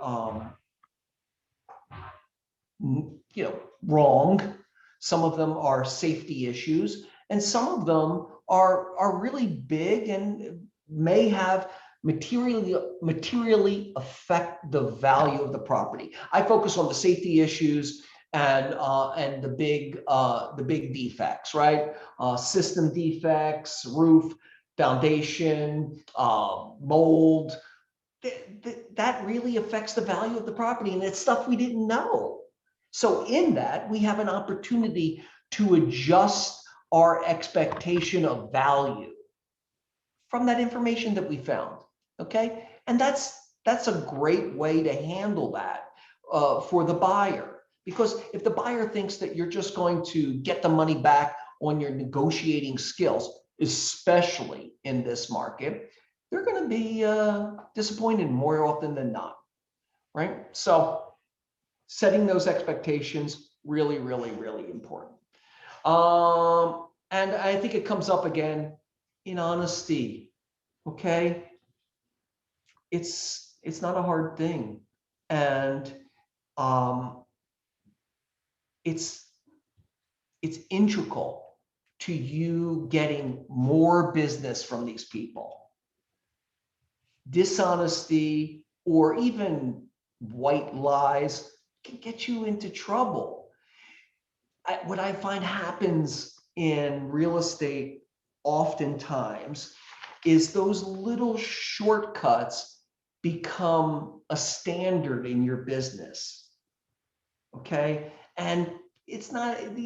Speaker 1: wrong. Some of them are safety issues, and some of them are really big and may have materially affect the value of the property. I focus on the safety issues and the big defects, right? System defects, roof, foundation, mold. That really affects the value of the property, and it's stuff we didn't know. So in that, we have an opportunity to adjust our expectation of value from that information that we found. Okay, and that's a great way to handle that for the buyer, because if the buyer thinks that you're just going to get the money back on your negotiating skills, especially in this market, they're going to be disappointed more often than not, right? So setting those expectations, really, really, really important. And I think it comes up again in honesty, okay? It's not a hard thing. And it's integral to you getting more business from these people. Dishonesty or even white lies can get you into trouble. What I find happens in real estate oftentimes is those little shortcuts become a standard in your business. Okay, and it's not in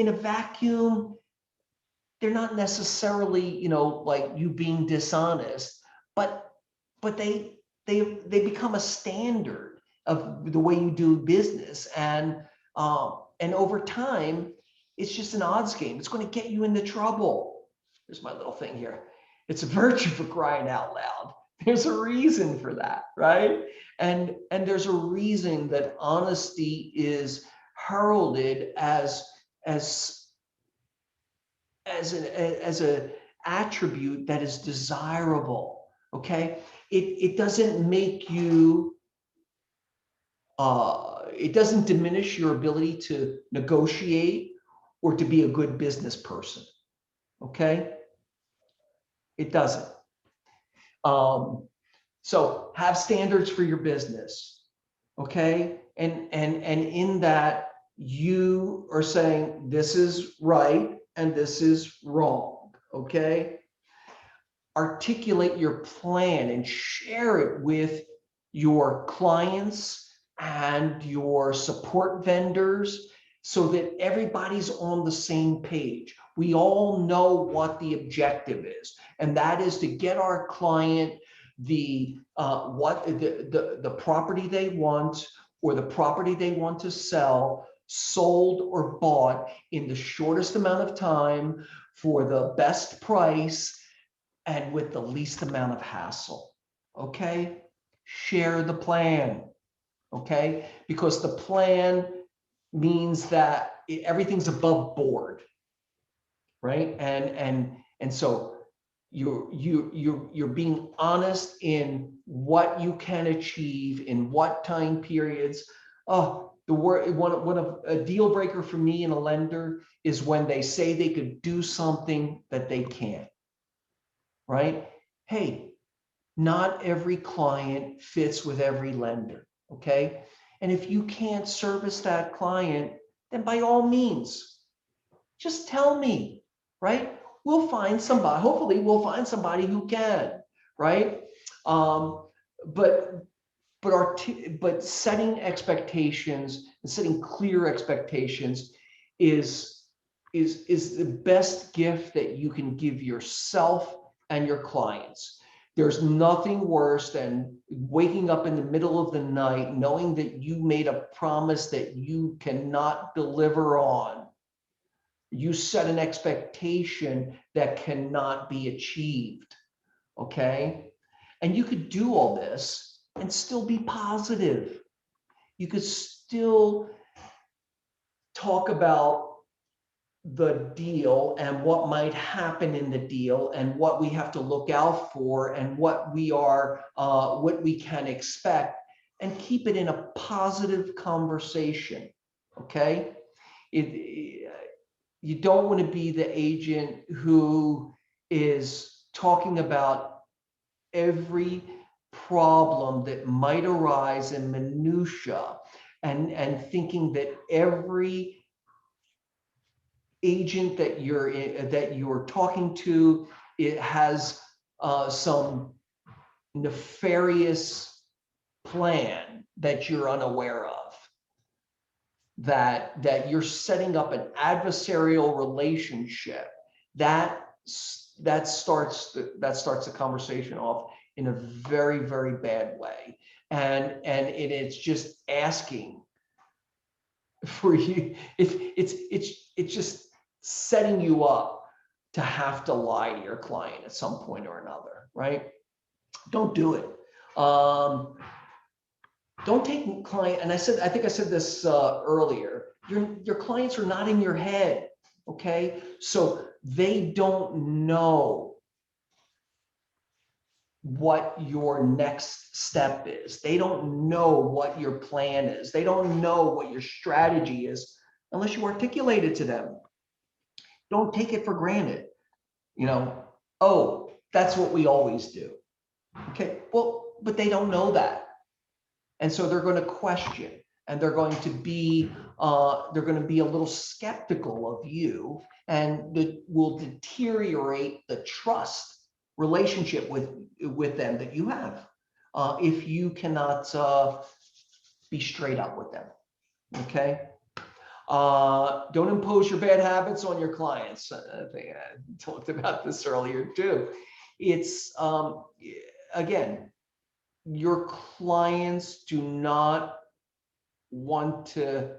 Speaker 1: a vacuum. They're not necessarily like you being dishonest, but they become a standard of the way you do business, and over time, it's just an odds game. It's going to get you into trouble. Here's my little thing here. It's a virtue, for crying out loud. There's a reason for that, right? And there's a reason that honesty is heralded as an attribute that is desirable. Okay, it doesn't make you. It doesn't diminish your ability to negotiate or to be a good business person. Okay, it doesn't. So have standards for your business. Okay, and in that you are saying this is right and this is wrong. Okay, articulate your plan and share it with your clients and your support vendors so that everybody's on the same page. We all know what the objective is, and that is to get our client the property they want or the property they want to sell sold or bought in the shortest amount of time for the best price and with the least amount of hassle. Okay, share the plan, okay? Because the plan means that everything's above board, right? And so you're being honest in what you can achieve in what time periods. Oh, the word one of a deal breaker for me and a lender is when they say they could do something that they can't, right? Hey, not every client fits with every lender, okay? And if you can't service that client, then by all means, just tell me, right? We'll find somebody, hopefully we'll find somebody who can, right? But setting expectations and setting clear expectations is the best gift that you can give yourself and your clients. There's nothing worse than waking up in the middle of the night knowing that you made a promise that you cannot deliver on. You set an expectation that cannot be achieved, okay? And you could do all this and still be positive. You could still talk about the deal and what might happen in the deal and what we have to look out for and what we can expect, and keep it in a positive conversation, okay? You don't want to be the agent who is talking about every problem that might arise in minutia and thinking that every agent that you're talking to, it has some nefarious plan that you're unaware of, that you're setting up an adversarial relationship that starts the conversation off in a very, very bad way, and it's just asking for you. It's just setting you up to have to lie to your client at some point or another, right? Don't do it. Don't take client, and I think I said this earlier, your clients are not in your head, okay? So they don't know what your next step is. They don't know what your plan is. They don't know what your strategy is unless you articulate it to them. Don't take it for granted. Oh, that's what we always do. Okay, well, but they don't know that. And so they're going to question, and they're going to be a little skeptical of you, and that will deteriorate the trust relationship with them that you have if you cannot be straight up with them. Okay. Don't impose your bad habits on your clients. I think I talked about this earlier too. It's again, your clients do not want to,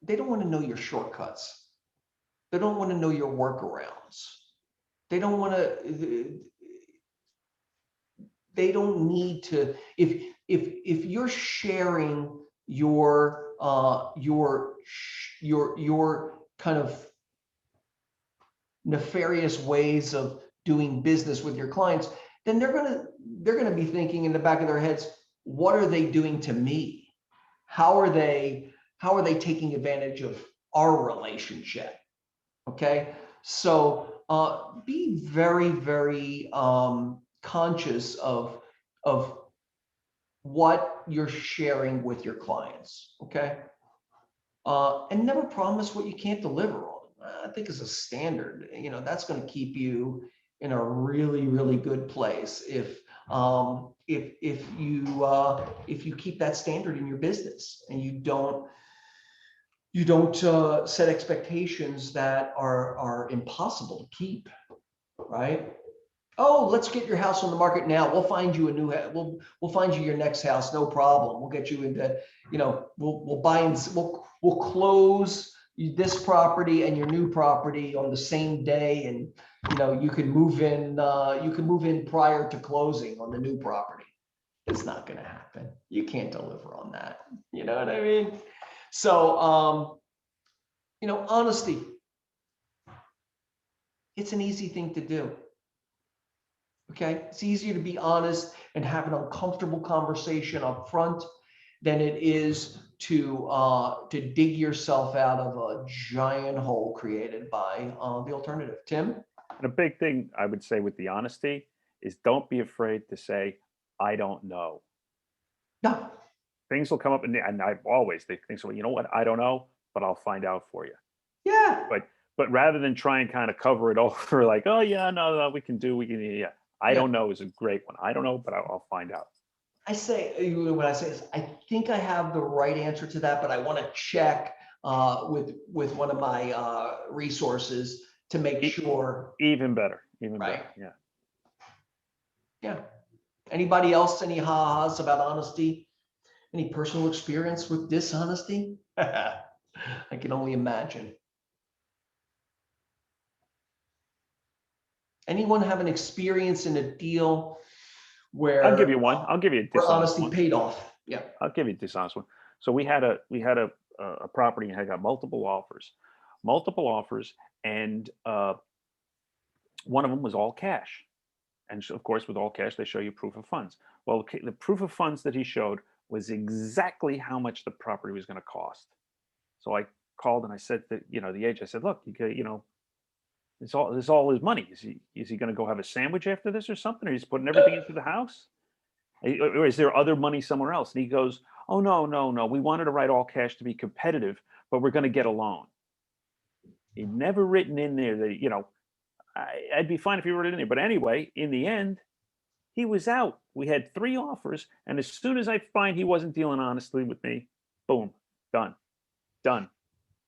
Speaker 1: they don't want to know your shortcuts. They don't want to know your workarounds. They don't want to, they don't need to, if you're sharing your kind of nefarious ways of doing business with your clients, then they're gonna be thinking in the back of their heads, what are they doing to me? How are they taking advantage of our relationship? Okay, so be very, very conscious of what you're sharing with your clients. Okay, and never promise what you can't deliver on. I think is a standard. That's going to keep you in a really, really good place if you keep that standard in your business and you don't set expectations that are impossible to keep, right? Oh, let's get your house on the market now. We'll find you a new house. We'll find you your next house, no problem. We'll get you into, we'll buy and we'll close this property and your new property on the same day, and you know, you can move in prior to closing on the new property. It's not gonna happen. You can't deliver on that. You know what I mean? So, you know, honesty. It's an easy thing to do. Okay, it's easier to be honest and have an uncomfortable conversation up front than it is to dig yourself out of a giant hole created by the alternative. Tim?
Speaker 7: And a big thing I would say with the honesty is don't be afraid to say, I don't know.
Speaker 1: No.
Speaker 7: Things will come up, and I've always think things will, you know what, I don't know, but I'll find out for you.
Speaker 1: Yeah.
Speaker 7: But rather than try and kind of cover it over like, oh yeah, no, we can, yeah. I don't know is a great one. I don't know, but I'll find out.
Speaker 1: I say, what I say is, I think I have the right answer to that, but I want to check with one of my resources to make sure.
Speaker 7: Even better,
Speaker 1: Right.
Speaker 7: Yeah.
Speaker 1: Yeah. Anybody else, any ha-has about honesty? Any personal experience with dishonesty? I can only imagine. Anyone have an experience in a deal where
Speaker 7: I'll give you one. I'll give you a
Speaker 1: where
Speaker 7: dishonest
Speaker 1: honesty
Speaker 7: one.
Speaker 1: paid off? Yeah.
Speaker 7: I'll give you a dishonest one. So we had a property and had got multiple offers, and one of them was all cash. And of course, with all cash, they show you proof of funds. Well, the proof of funds that he showed was exactly how much the property was going to cost. So I called and I said that, you know, the agent, I said, look, you know, this is all his money. Is he going to go have a sandwich after this or something? Or he's putting everything into the house? Or is there other money somewhere else? And he goes, oh, no. We wanted to write all cash to be competitive, but we're going to get a loan. He'd never written in there that, you know, I'd be fine if he wrote it in there. But anyway, in the end, he was out. We had 3 offers. And as soon as I find he wasn't dealing honestly with me, boom, done.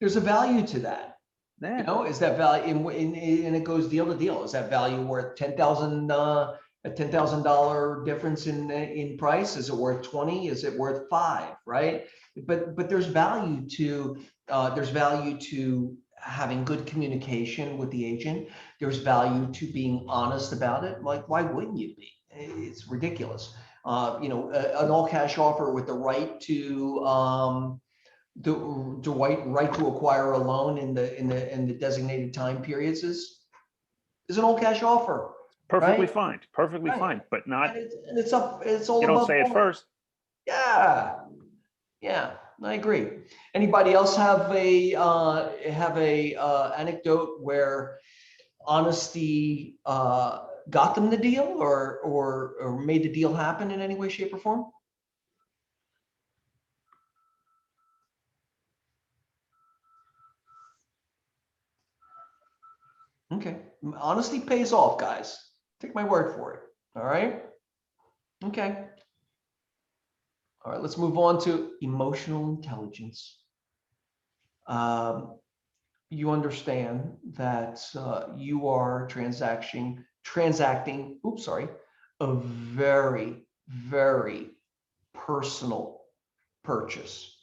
Speaker 1: There's a value to that.
Speaker 7: Yeah.
Speaker 1: You know, is that value, and it goes deal to deal. Is that value worth $10,000, a $10,000 difference in price? Is it worth 20? Is it worth 5? Right? But there's value to having good communication with the agent. There's value to being honest about it. Like, why wouldn't you be? It's ridiculous. You know, an all cash offer with the right to right to acquire a loan in the designated time periods is an all cash offer.
Speaker 7: Perfectly
Speaker 1: right?
Speaker 7: fine, fine, but not,
Speaker 1: And it's all
Speaker 7: you don't
Speaker 1: above
Speaker 7: say it
Speaker 1: board.
Speaker 7: first.
Speaker 1: Yeah, I agree. Anybody else have a anecdote where honesty got them the deal or made the deal happen in any way, shape, or form? Okay, honesty pays off, guys. Take my word for it. All right. Okay. All right, let's move on to emotional intelligence. You understand that you are transacting, a very, very personal purchase.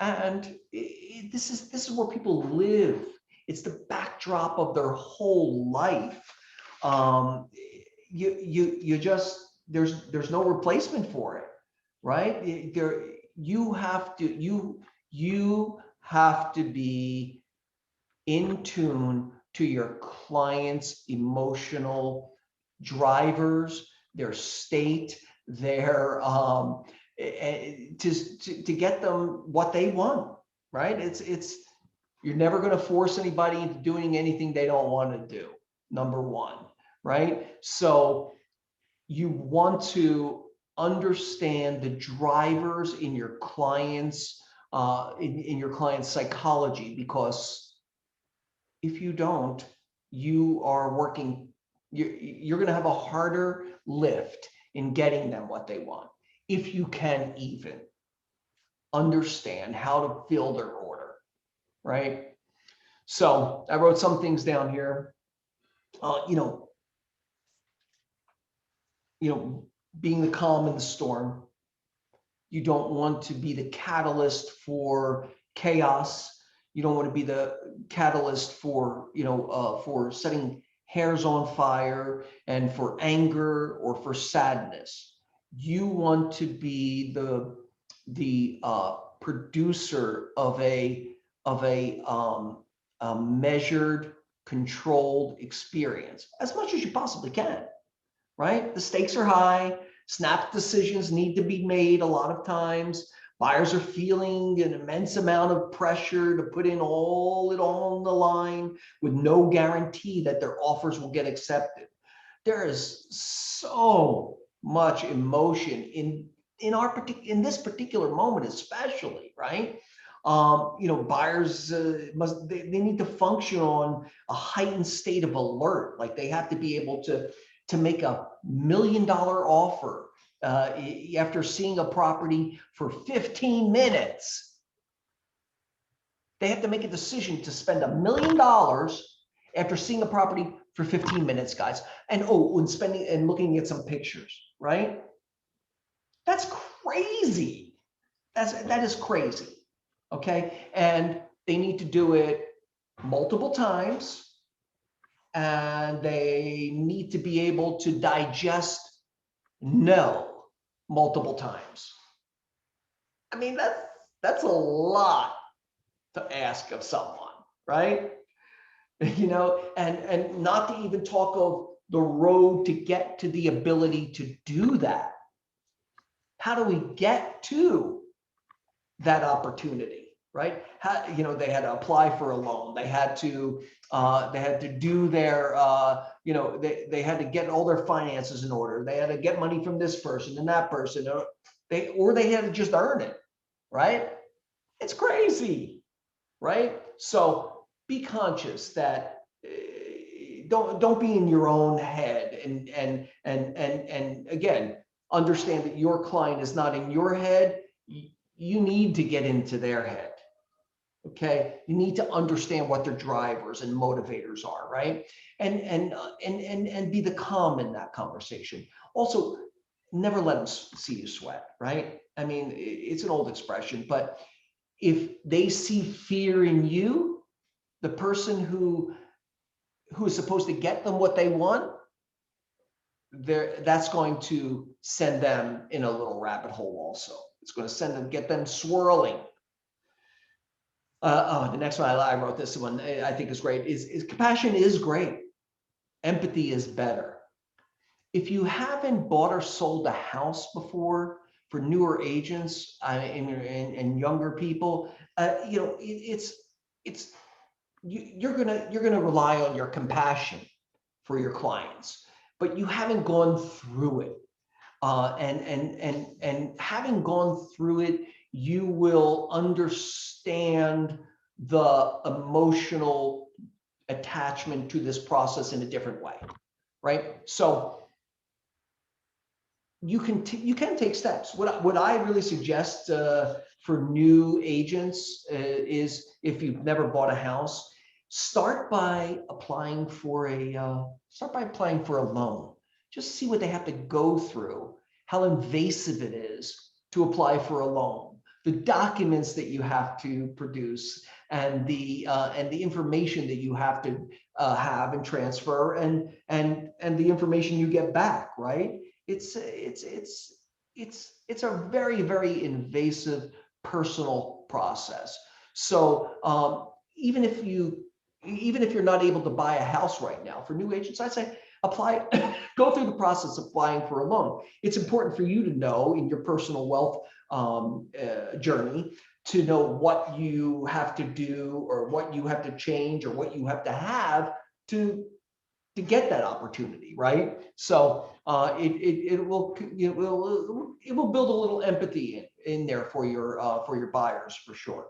Speaker 1: And this is where people live. It's the backdrop of their whole life. You just, there's no replacement for it, right? You have to be in tune to your client's emotional drivers, their state, their to get them what they want, right? It's you're never going to force anybody into doing anything they don't want to do. Number one, right? So you want to understand the drivers in your client's in your client's psychology, because if you don't, you are working, you're going to have a harder lift in getting them what they want, if you can even understand how to fill their order, right? So I wrote some things down here. Being the calm in the storm. You don't want to be the catalyst for chaos. You don't want to be the catalyst for, for setting hairs on fire and for anger or for sadness. You want to be the producer of a measured, controlled experience as much as you possibly can, right? The stakes are high. Snap decisions need to be made a lot of times. Buyers are feeling an immense amount of pressure to put in all it on the line with no guarantee that their offers will get accepted. There is so much emotion in this particular moment, especially, right? Buyers they need to function on a heightened state of alert. Like they have to be able to make $1 million offer after seeing a property for 15 minutes. They have to make a decision to spend $1 million after seeing a property for 15 minutes, guys. And when spending and looking at some pictures, right? That's crazy. That is crazy. Okay. And they need to do it multiple times. And they need to be able to digest no multiple times. I mean, that's a lot to ask of someone, right? And not to even talk of the road to get to the ability to do that. How do we get to that opportunity, right? They had to apply for a loan. They had to do their, they had to get all their finances in order. They had to get money from this person and that person, or they had to just earn it, right? It's crazy, right? So be conscious that don't be in your own head, and again, understand that your client is not in your head. You need to get into their head. Okay, you need to understand what their drivers and motivators are, right? And be the calm in that conversation. Also, never let them see you sweat, right? I mean, it's an old expression, but if they see fear in you, the person who is supposed to get them what they want, that's going to send them in a little rabbit hole also. It's going to get them swirling. The next one, I wrote this one, I think is great, is compassion is great. Empathy is better. If you haven't bought or sold a house before, for newer agents and younger people, you're gonna rely on your compassion for your clients, but you haven't gone through it. And having gone through it, you will understand the emotional attachment to this process in a different way, right? So you can take steps. What I really suggest for new agents is, if you've never bought a house, start by applying for a loan. Just see what they have to go through, how invasive it is to apply for a loan, the documents that you have to produce, and the information that you have to have and transfer, and the information you get back, right? It's a very, very invasive personal process. So even if you're not able to buy a house right now, for new agents, I'd say go through the process of applying for a loan. It's important for you to know in your personal wealth journey, to know what you have to do, or what you have to change, or what you have to have to get that opportunity, right? So it will build a little empathy in there for your buyers, for sure.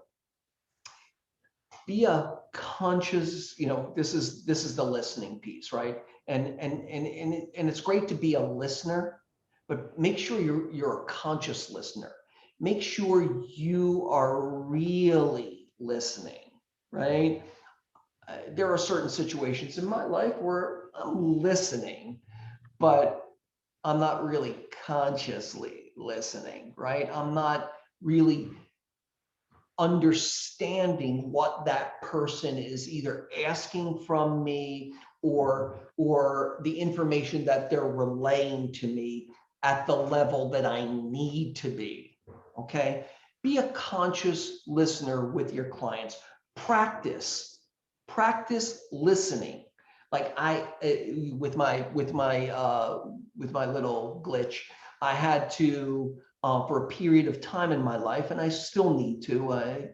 Speaker 1: Be a conscious, this is the listening piece, right? And it's great to be a listener, but make sure you're a conscious listener. Make sure you are really listening, right? There are certain situations in my life where I'm listening, but I'm not really consciously listening, right? I'm not really understanding what that person is either asking from me or the information that they're relaying to me at the level that I need to be. Okay. Be a conscious listener with your clients. Practice listening. Like with my little glitch, I had to for a period of time in my life, and I still need to.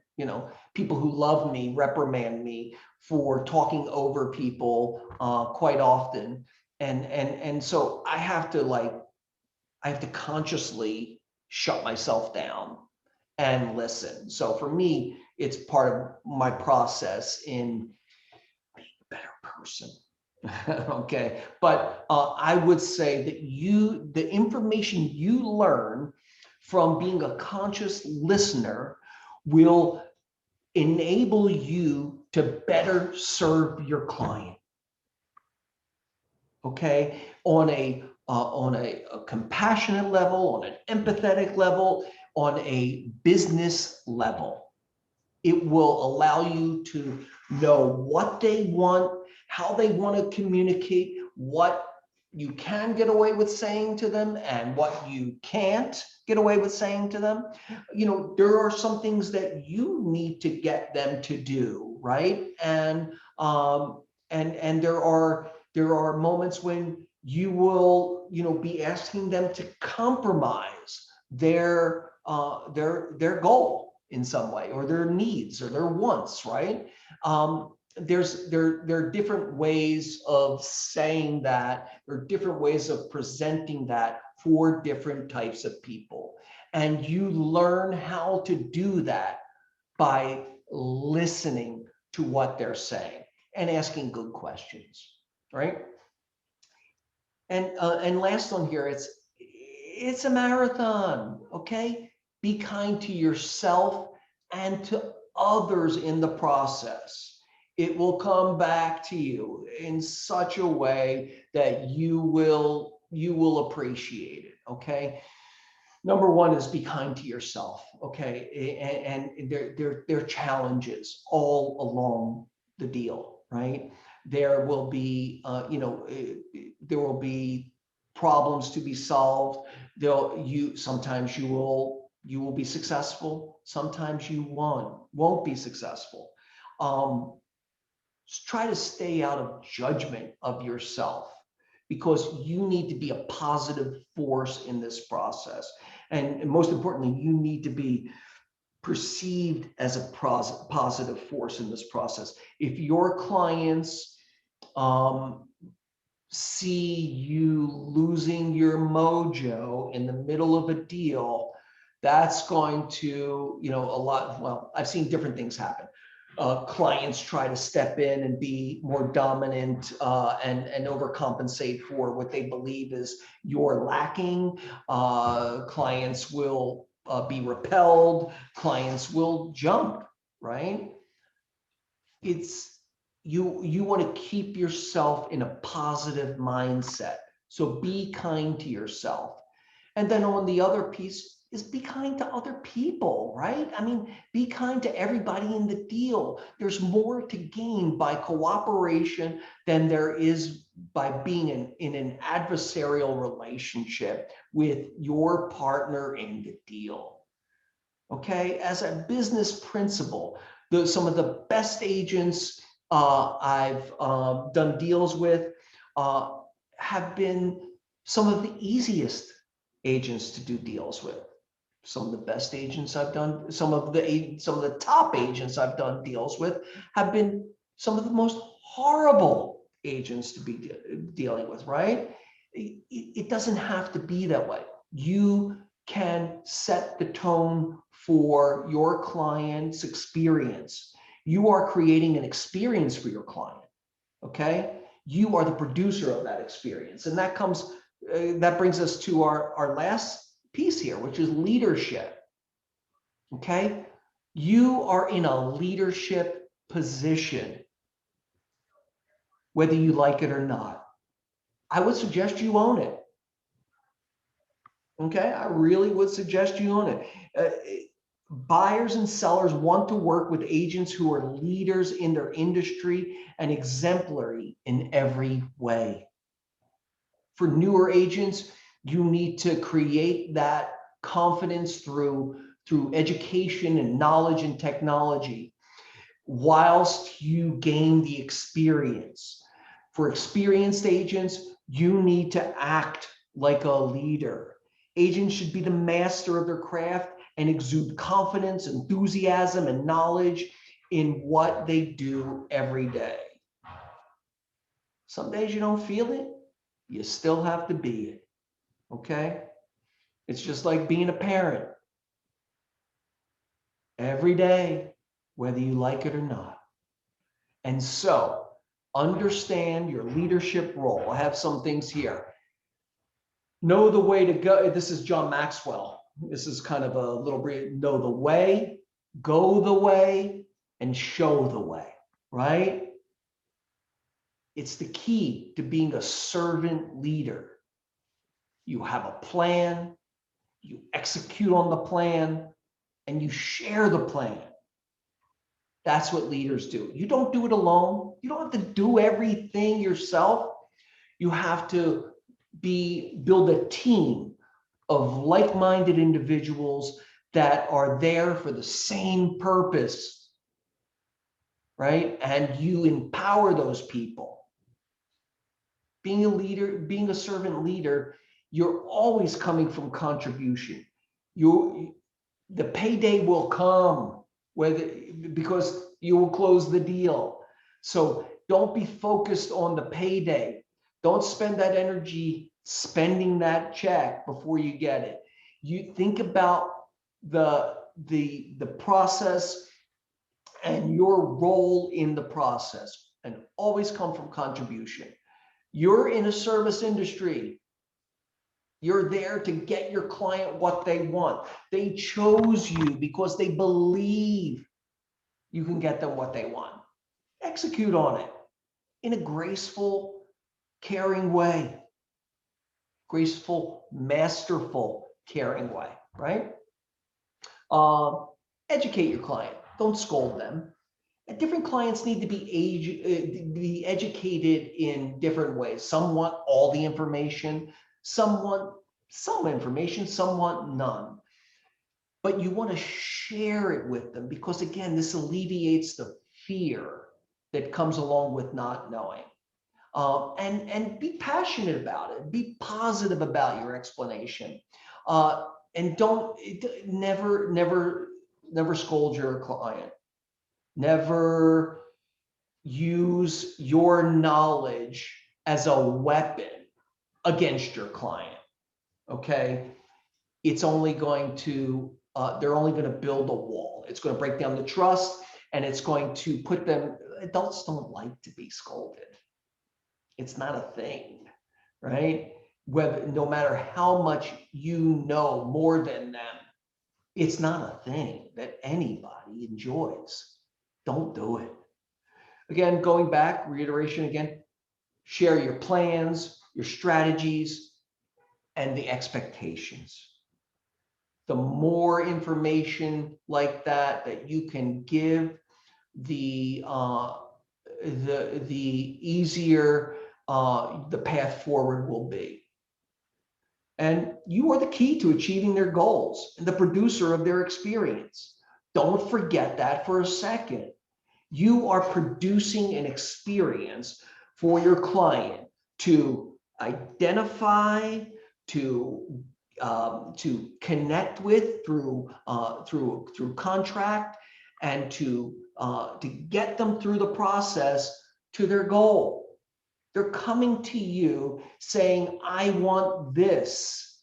Speaker 1: People who love me reprimand me for talking over people quite often, and so I have to consciously shut myself down and listen. So for me, it's part of my process in being a better person. Okay, but I would say that the information you learn from being a conscious listener will enable you to better serve your client. Okay, on a compassionate level, on an empathetic level, on a business level. It will allow you to know what they want, how they want to communicate, what you can get away with saying to them and what you can't get away with saying to them. There are some things that you need to get them to do, right? And there are moments when you will, be asking them to compromise their goal in some way, or their needs or their wants, right? There are different ways of saying that. There are different ways of presenting that for different types of people. And you learn how to do that by listening to what they're saying and asking good questions, right? And last on here, it's a marathon, okay? Be kind to yourself and to others in the process. It will come back to you in such a way that you will appreciate it, okay? Number one is be kind to yourself, okay? And there are challenges all along the deal, right? There will be, there will be problems to be solved. Sometimes you will be successful. Sometimes you won't be successful. Try to stay out of judgment of yourself, because you need to be a positive force in this process. And most importantly, you need to be perceived as a positive force in this process. If your clients see you losing your mojo in the middle of a deal, that's going to, I've seen different things happen. Clients try to step in and be more dominant and overcompensate for what they believe is you're lacking. Clients will be repelled. Clients will jump, right? You want to keep yourself in a positive mindset. So be kind to yourself. And then on the other piece is be kind to other people, right? I mean, be kind to everybody in the deal. There's more to gain by cooperation than there is by being in an adversarial relationship with your partner in the deal. Okay, as a business principle, some of the best agents I've done deals with have been some of the easiest agents to do deals with. Some of the best agents I've done, some of the top agents I've done deals with have been some of the most horrible agents to be dealing with, right? It doesn't have to be that way. You can set the tone for your client's experience. You are creating an experience for your client, okay? You are the producer of that experience. And that brings us to our last piece here, which is leadership, okay? You are in a leadership position, whether you like it or not. I would suggest you own it. Okay, I really would suggest you own it. Buyers and sellers want to work with agents who are leaders in their industry and exemplary in every way. For newer agents, you need to create that confidence through education and knowledge and technology, whilst you gain the experience. For experienced agents, you need to act like a leader. Agents should be the master of their craft and exude confidence, enthusiasm, and knowledge in what they do every day. Some days you don't feel it, you still have to be it, okay? It's just like being a parent. Every day, whether you like it or not. And so, understand your leadership role. I have some things here. Know the way to go. This is John Maxwell. This is kind of a little brief. Know the way, go the way, and show the way, right? It's the key to being a servant leader. You have a plan, you execute on the plan, and you share the plan. That's what leaders do. You don't do it alone. You don't have to do everything yourself. You have to build a team of like-minded individuals that are there for the same purpose, right? And you empower those people. Being a leader, being a servant leader, you're always coming from contribution. The payday will come because you will close the deal. So don't be focused on the payday. Don't spend that energy spending that check before you get it. You think about the process and your role in the process, and always come from contribution. You're in a service industry. You're there to get your client what they want. They chose you because they believe you can get them what they want. Execute on it in a graceful, caring way. Graceful, masterful, caring way, right? Educate your client. Don't scold them. And different clients need to be educated in different ways. Some want all the information. Some want some information, some want none. But you want to share it with them because, again, this alleviates the fear that comes along with not knowing. And be passionate about it. Be positive about your explanation. And never scold your client. Never use your knowledge as a weapon against your client. Okay, it's only going to, they're only going to build a wall. It's going to break down the trust, and it's going to put them, adults don't like to be scolded. It's not a thing, right? No matter how much you know more than them, it's not a thing that anybody enjoys. Don't do it. Again, going back, reiteration again, share your plans, your strategies, and the expectations. The more information like that you can give, the easier the path forward will be. And you are the key to achieving their goals and the producer of their experience. Don't forget that for a second. You are producing an experience for your client to identify, to connect with through contract, and to get them through the process to their goal. They're coming to you saying, I want this.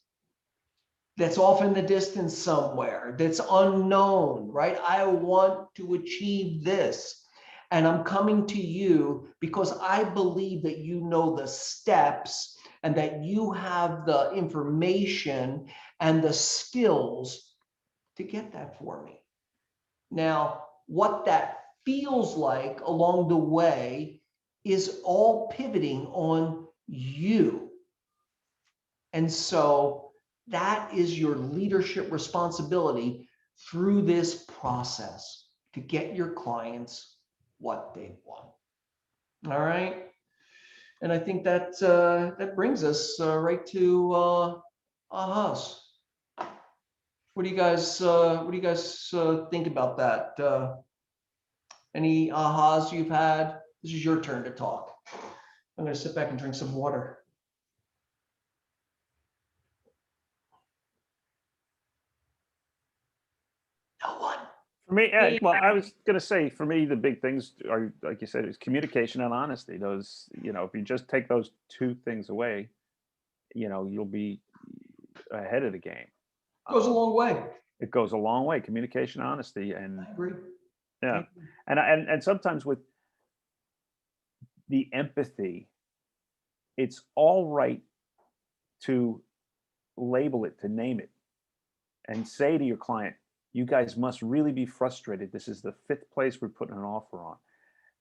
Speaker 1: That's off in the distance somewhere, that's unknown, right? I want to achieve this. And I'm coming to you because I believe that you know the steps and that you have the information and the skills to get that for me. Now, what that feels like along the way is all pivoting on you. And so that is your leadership responsibility through this process to get your clients what they want. All right. And I think that that brings us right to ahas. What do you guys think about that? Any ahas you've had? This is your turn to talk. I'm going to sit back and drink some water. No one.
Speaker 7: For me, well, I was gonna say, for me, the big things are, like you said, is communication and honesty. Those, if you just take those two things away, you'll be ahead of the game.
Speaker 1: Goes a long way.
Speaker 7: It goes a long way. Communication, honesty, and
Speaker 1: I agree.
Speaker 7: yeah, and sometimes with the empathy, it's all right to label it, to name it, and say to your client, you guys must really be frustrated. This is the 5th place we're putting an offer on.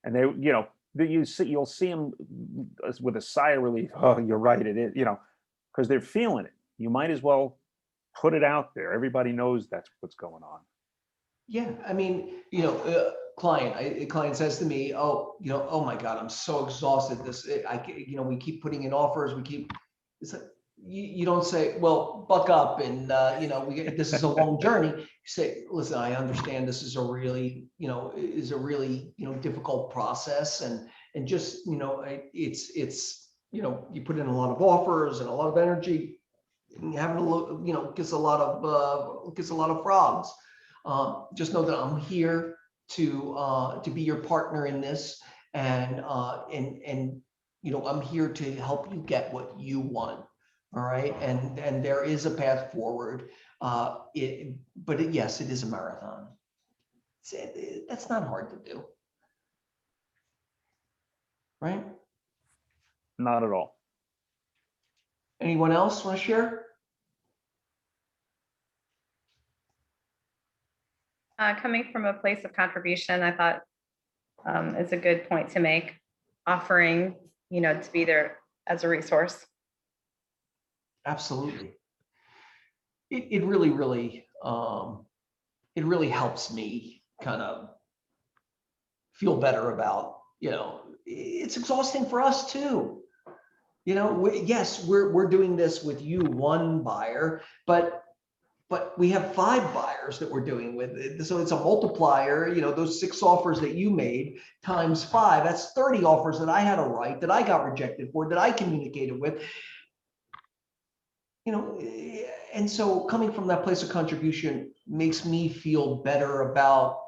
Speaker 7: And you'll see them with a sigh of relief. Oh, you're right. It is, because they're feeling it. You might as well put it out there. Everybody knows that's what's going on.
Speaker 1: Yeah. I mean, client says to me, oh my God, I'm so exhausted. We keep putting in offers. It's like, you don't say, well, buck up and, this is a long journey. You say, listen, I understand this is a really, difficult process. And just, it's, you put in a lot of offers and a lot of energy and having to look, gets a lot of frogs. Just know that I'm here to be your partner in this. And I'm here to help you get what you want. All right. And there is a path forward. Yes, it is a marathon. That's not hard to do. Right.
Speaker 7: Not at all.
Speaker 1: Anyone else want to share?
Speaker 8: Coming from a place of contribution, I thought is a good point to make, offering, to be there as a resource.
Speaker 1: Absolutely. It really helps me kind of feel better about, it's exhausting for us too. Yes, we're doing this with you, one buyer, but we have 5 buyers that we're doing with. So it's a multiplier, those 6 offers that you made times 5, that's 30 offers that I had to write, that I got rejected for, that I communicated with. And so coming from that place of contribution makes me feel better about,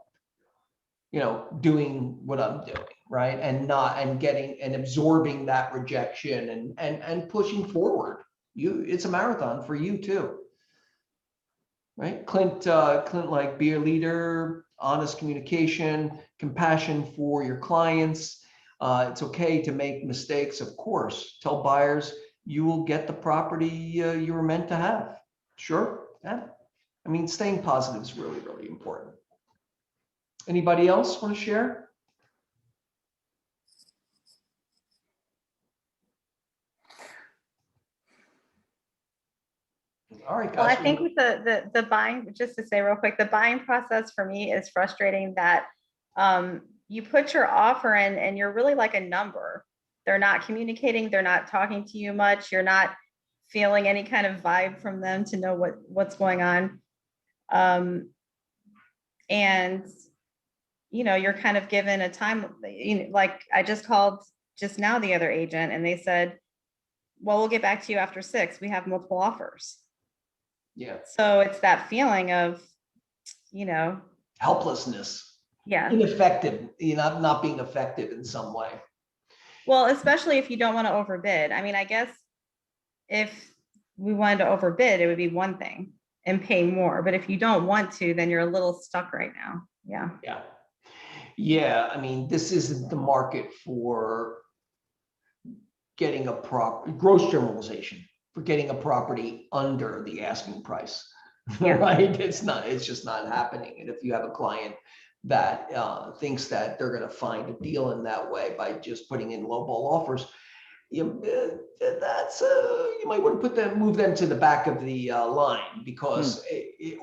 Speaker 1: doing what I'm doing, right? And getting and absorbing that rejection and pushing forward. It's a marathon for you too. Right? Clint, like, be a leader, honest communication, compassion for your clients. It's okay to make mistakes, of course. Tell buyers you will get the property you were meant to have. Sure. Yeah. I mean, staying positive is really, really important. Anybody else want to share? All right, guys.
Speaker 8: Well, I think with the buying, just to say real quick, the buying process for me is frustrating that you put your offer in and you're really like a number. They're not communicating. They're not talking to you much. You're not feeling any kind of vibe from them to know what's going on. And, you're kind of given a time, like I just called just now the other agent and they said, well, we'll get back to you after 6. We have multiple offers.
Speaker 1: Yeah.
Speaker 8: So it's that feeling of,
Speaker 1: helplessness.
Speaker 8: Yeah.
Speaker 1: Ineffective, not being effective in some way.
Speaker 8: Well, especially if you don't want to overbid. I mean, I guess if we wanted to overbid, it would be one thing and pay more. But if you don't want to, then you're a little stuck right now. Yeah.
Speaker 1: Yeah. Yeah. I mean, this isn't the market for getting a gross generalization, for getting a property under the asking price.
Speaker 8: Yeah.
Speaker 1: Right? It's just not happening. And if you have a client that thinks that they're going to find a deal in that way by just putting in lowball offers, that's you might want to move them to the back of the line because,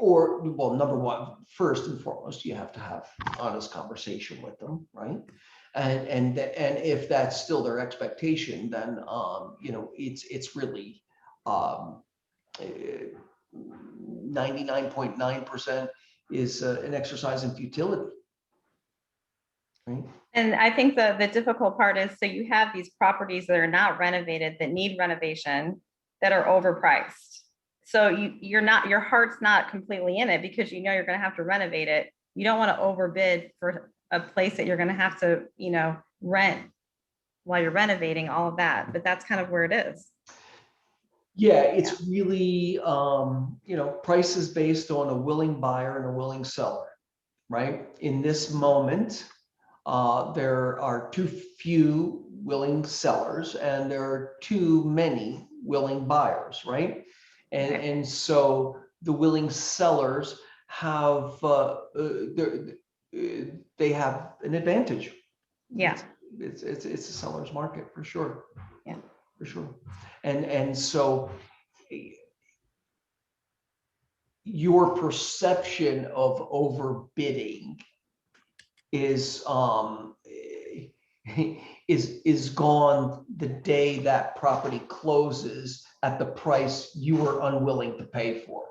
Speaker 1: well, number one, first and foremost, you have to have honest conversation with them, right? And if that's still their expectation, then it's really 99.9% is an exercise in futility. Right.
Speaker 8: And I think the difficult part is, so you have these properties that are not renovated, that need renovation, that are overpriced. So your heart's not completely in it because you know you're going to have to renovate it. You don't want to overbid for a place that you're going to have to, rent while you're renovating, all of that. But that's kind of where it is.
Speaker 1: Yeah, it's really, price is based on a willing buyer and a willing seller, right? In this moment, there are too few willing sellers and there are too many willing buyers, right? And so the willing sellers have, they have an advantage.
Speaker 8: Yeah.
Speaker 1: It's a seller's market for sure.
Speaker 8: Yeah.
Speaker 1: For sure. And so your perception of overbidding is gone the day that property closes at the price you were unwilling to pay for.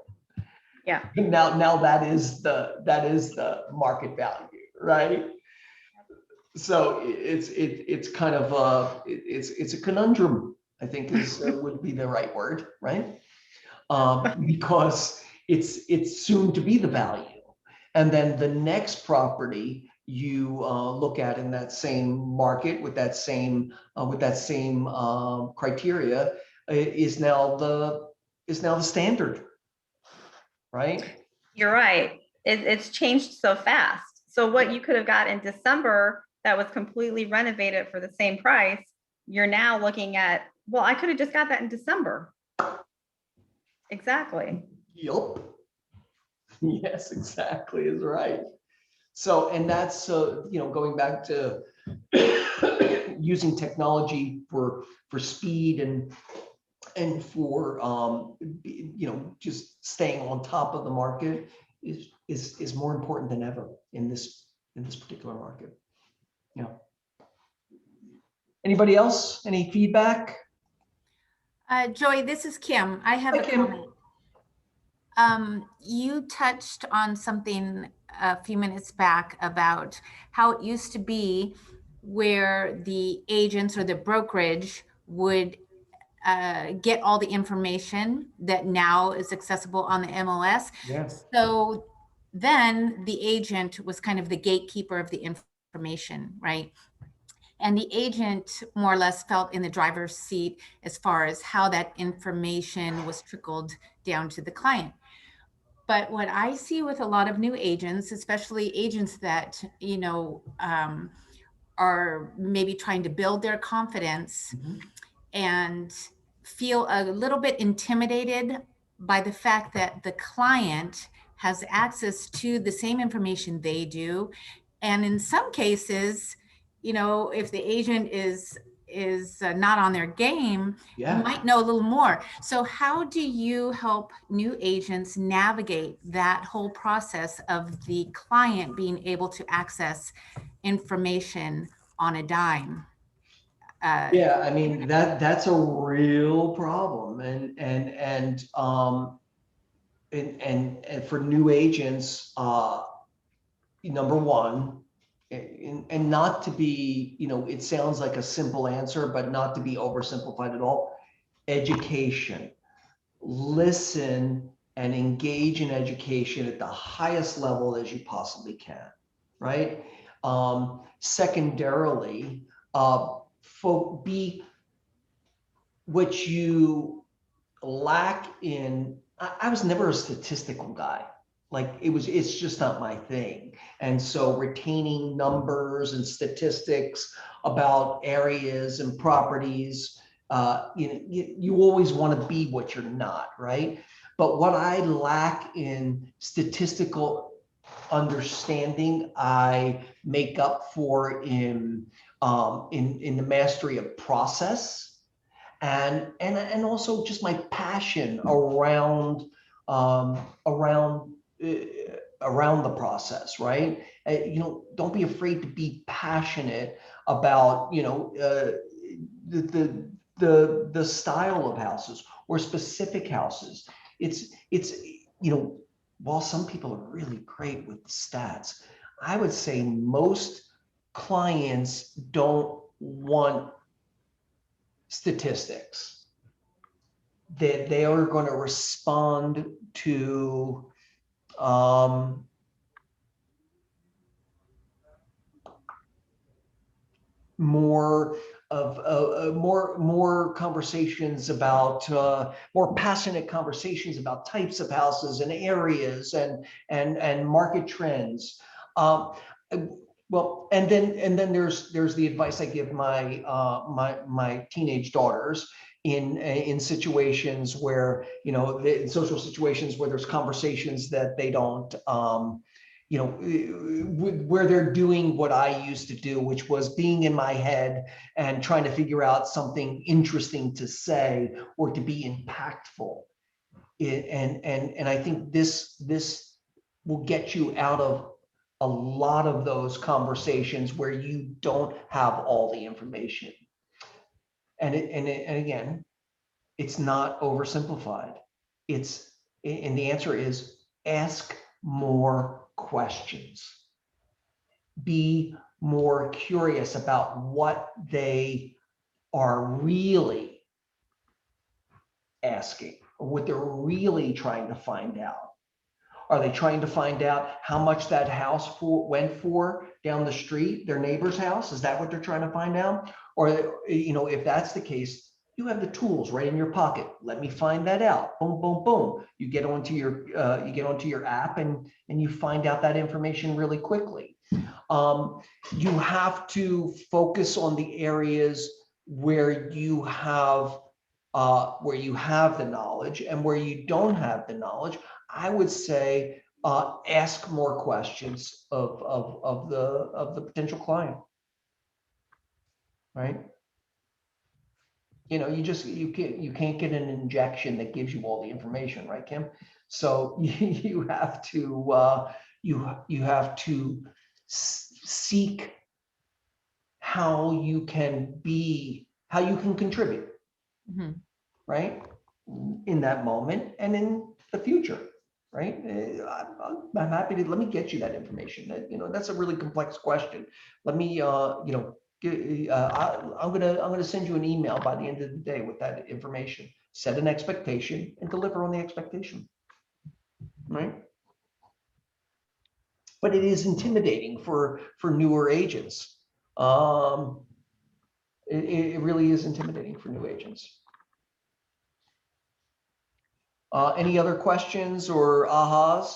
Speaker 8: Yeah.
Speaker 1: Now that is the market value, right? So it's kind of it's a conundrum, I think would be the right word, right? Because it's soon to be the value, and then the next property you look at in that same market with that same criteria is now the standard, right?
Speaker 8: You're right. It's changed so fast. So what you could have got in December that was completely renovated for the same price, you're now looking at, well, I could have just got that in December. Exactly.
Speaker 1: Yup. Yes, exactly is right. So, and that's going back to using technology for speed and for just staying on top of the market is more important than ever in this particular market. Yeah. Anybody else? Any feedback?
Speaker 2: Joey, this is Kim. I have
Speaker 1: Hi,
Speaker 2: a
Speaker 1: Kim.
Speaker 2: comment. You touched on something a few minutes back about how it used to be where the agents or the brokerage would get all the information that now is accessible on the MLS.
Speaker 1: Yes.
Speaker 2: So then the agent was kind of the gatekeeper of the information, right? And the agent more or less felt in the driver's seat as far as how that information was trickled down to the client. But what I see with a lot of new agents, especially agents that, are maybe trying to build their confidence and feel a little bit intimidated by the fact that the client has access to the same information they do. And in some cases, if the agent is not on their game,
Speaker 1: Yeah.
Speaker 2: might know a little more. So how do you help new agents navigate that whole process of the client being able to access information on a dime?
Speaker 1: Yeah, I mean that's a real problem, and for new agents, number one, and not to be, it sounds like a simple answer, but not to be oversimplified at all. Education. Listen and engage in education at the highest level as you possibly can, right? Secondarily, be what you lack in. I was never a statistical guy. Like it's just not my thing. And so retaining numbers and statistics about areas and properties, you always want to be what you're not, right? But what I lack in statistical understanding, I make up for in the mastery of process and also just my passion around around the process, right? You know, don't be afraid to be passionate about, you know, the style of houses or specific houses. It's, you know, while some people are really great with stats, I would say most clients don't want statistics. That they are going to respond to more of more conversations about more passionate conversations about types of houses and areas and market trends. Well, and then there's the advice I give my my teenage daughters in situations where, you know, in social situations where there's conversations that they don't you know, where they're doing what I used to do, which was being in my head and trying to figure out something interesting to say or to be impactful. And I think this will get you out of a lot of those conversations where you don't have all the information. And again, it's not oversimplified. And the answer is ask more questions. Be more curious about what they are really asking, or what they're really trying to find out. Are they trying to find out how much that house went for down the street, their neighbor's house? Is that what they're trying to find out? Or, you know, if that's the case, you have the tools right in your pocket. Let me find that out. Boom, boom, boom. You get onto your app and you find out that information really quickly. You have to focus on the areas where you have the knowledge, and where you don't have the knowledge, I would say ask more questions of the potential client, right? You know, you can't get an injection that gives you all the information, right, Kim? So you have to you have to seek how you can contribute, right, in that moment and in the future, right? I'm happy to, let me get you that information. You know, that's a really complex question. Let me, you know, I'm gonna send you an email by the end of the day with that information. Set an expectation and deliver on the expectation, right? But it is intimidating for newer agents. It really is intimidating for new agents. Any other questions or ahas?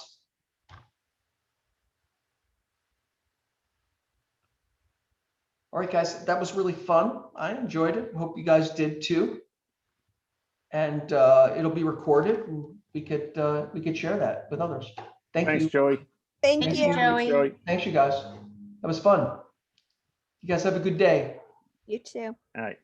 Speaker 1: All right, guys, that was really fun. I enjoyed it. Hope you guys did too. And it'll be recorded, and we could share that with others.
Speaker 7: Thanks,
Speaker 1: You.
Speaker 7: Joey.
Speaker 9: Thank
Speaker 2: Thank
Speaker 9: you.
Speaker 2: you, Joey.
Speaker 7: Joey.
Speaker 1: Thanks, you guys. That was fun. You guys have a good day.
Speaker 9: You too.
Speaker 7: All right.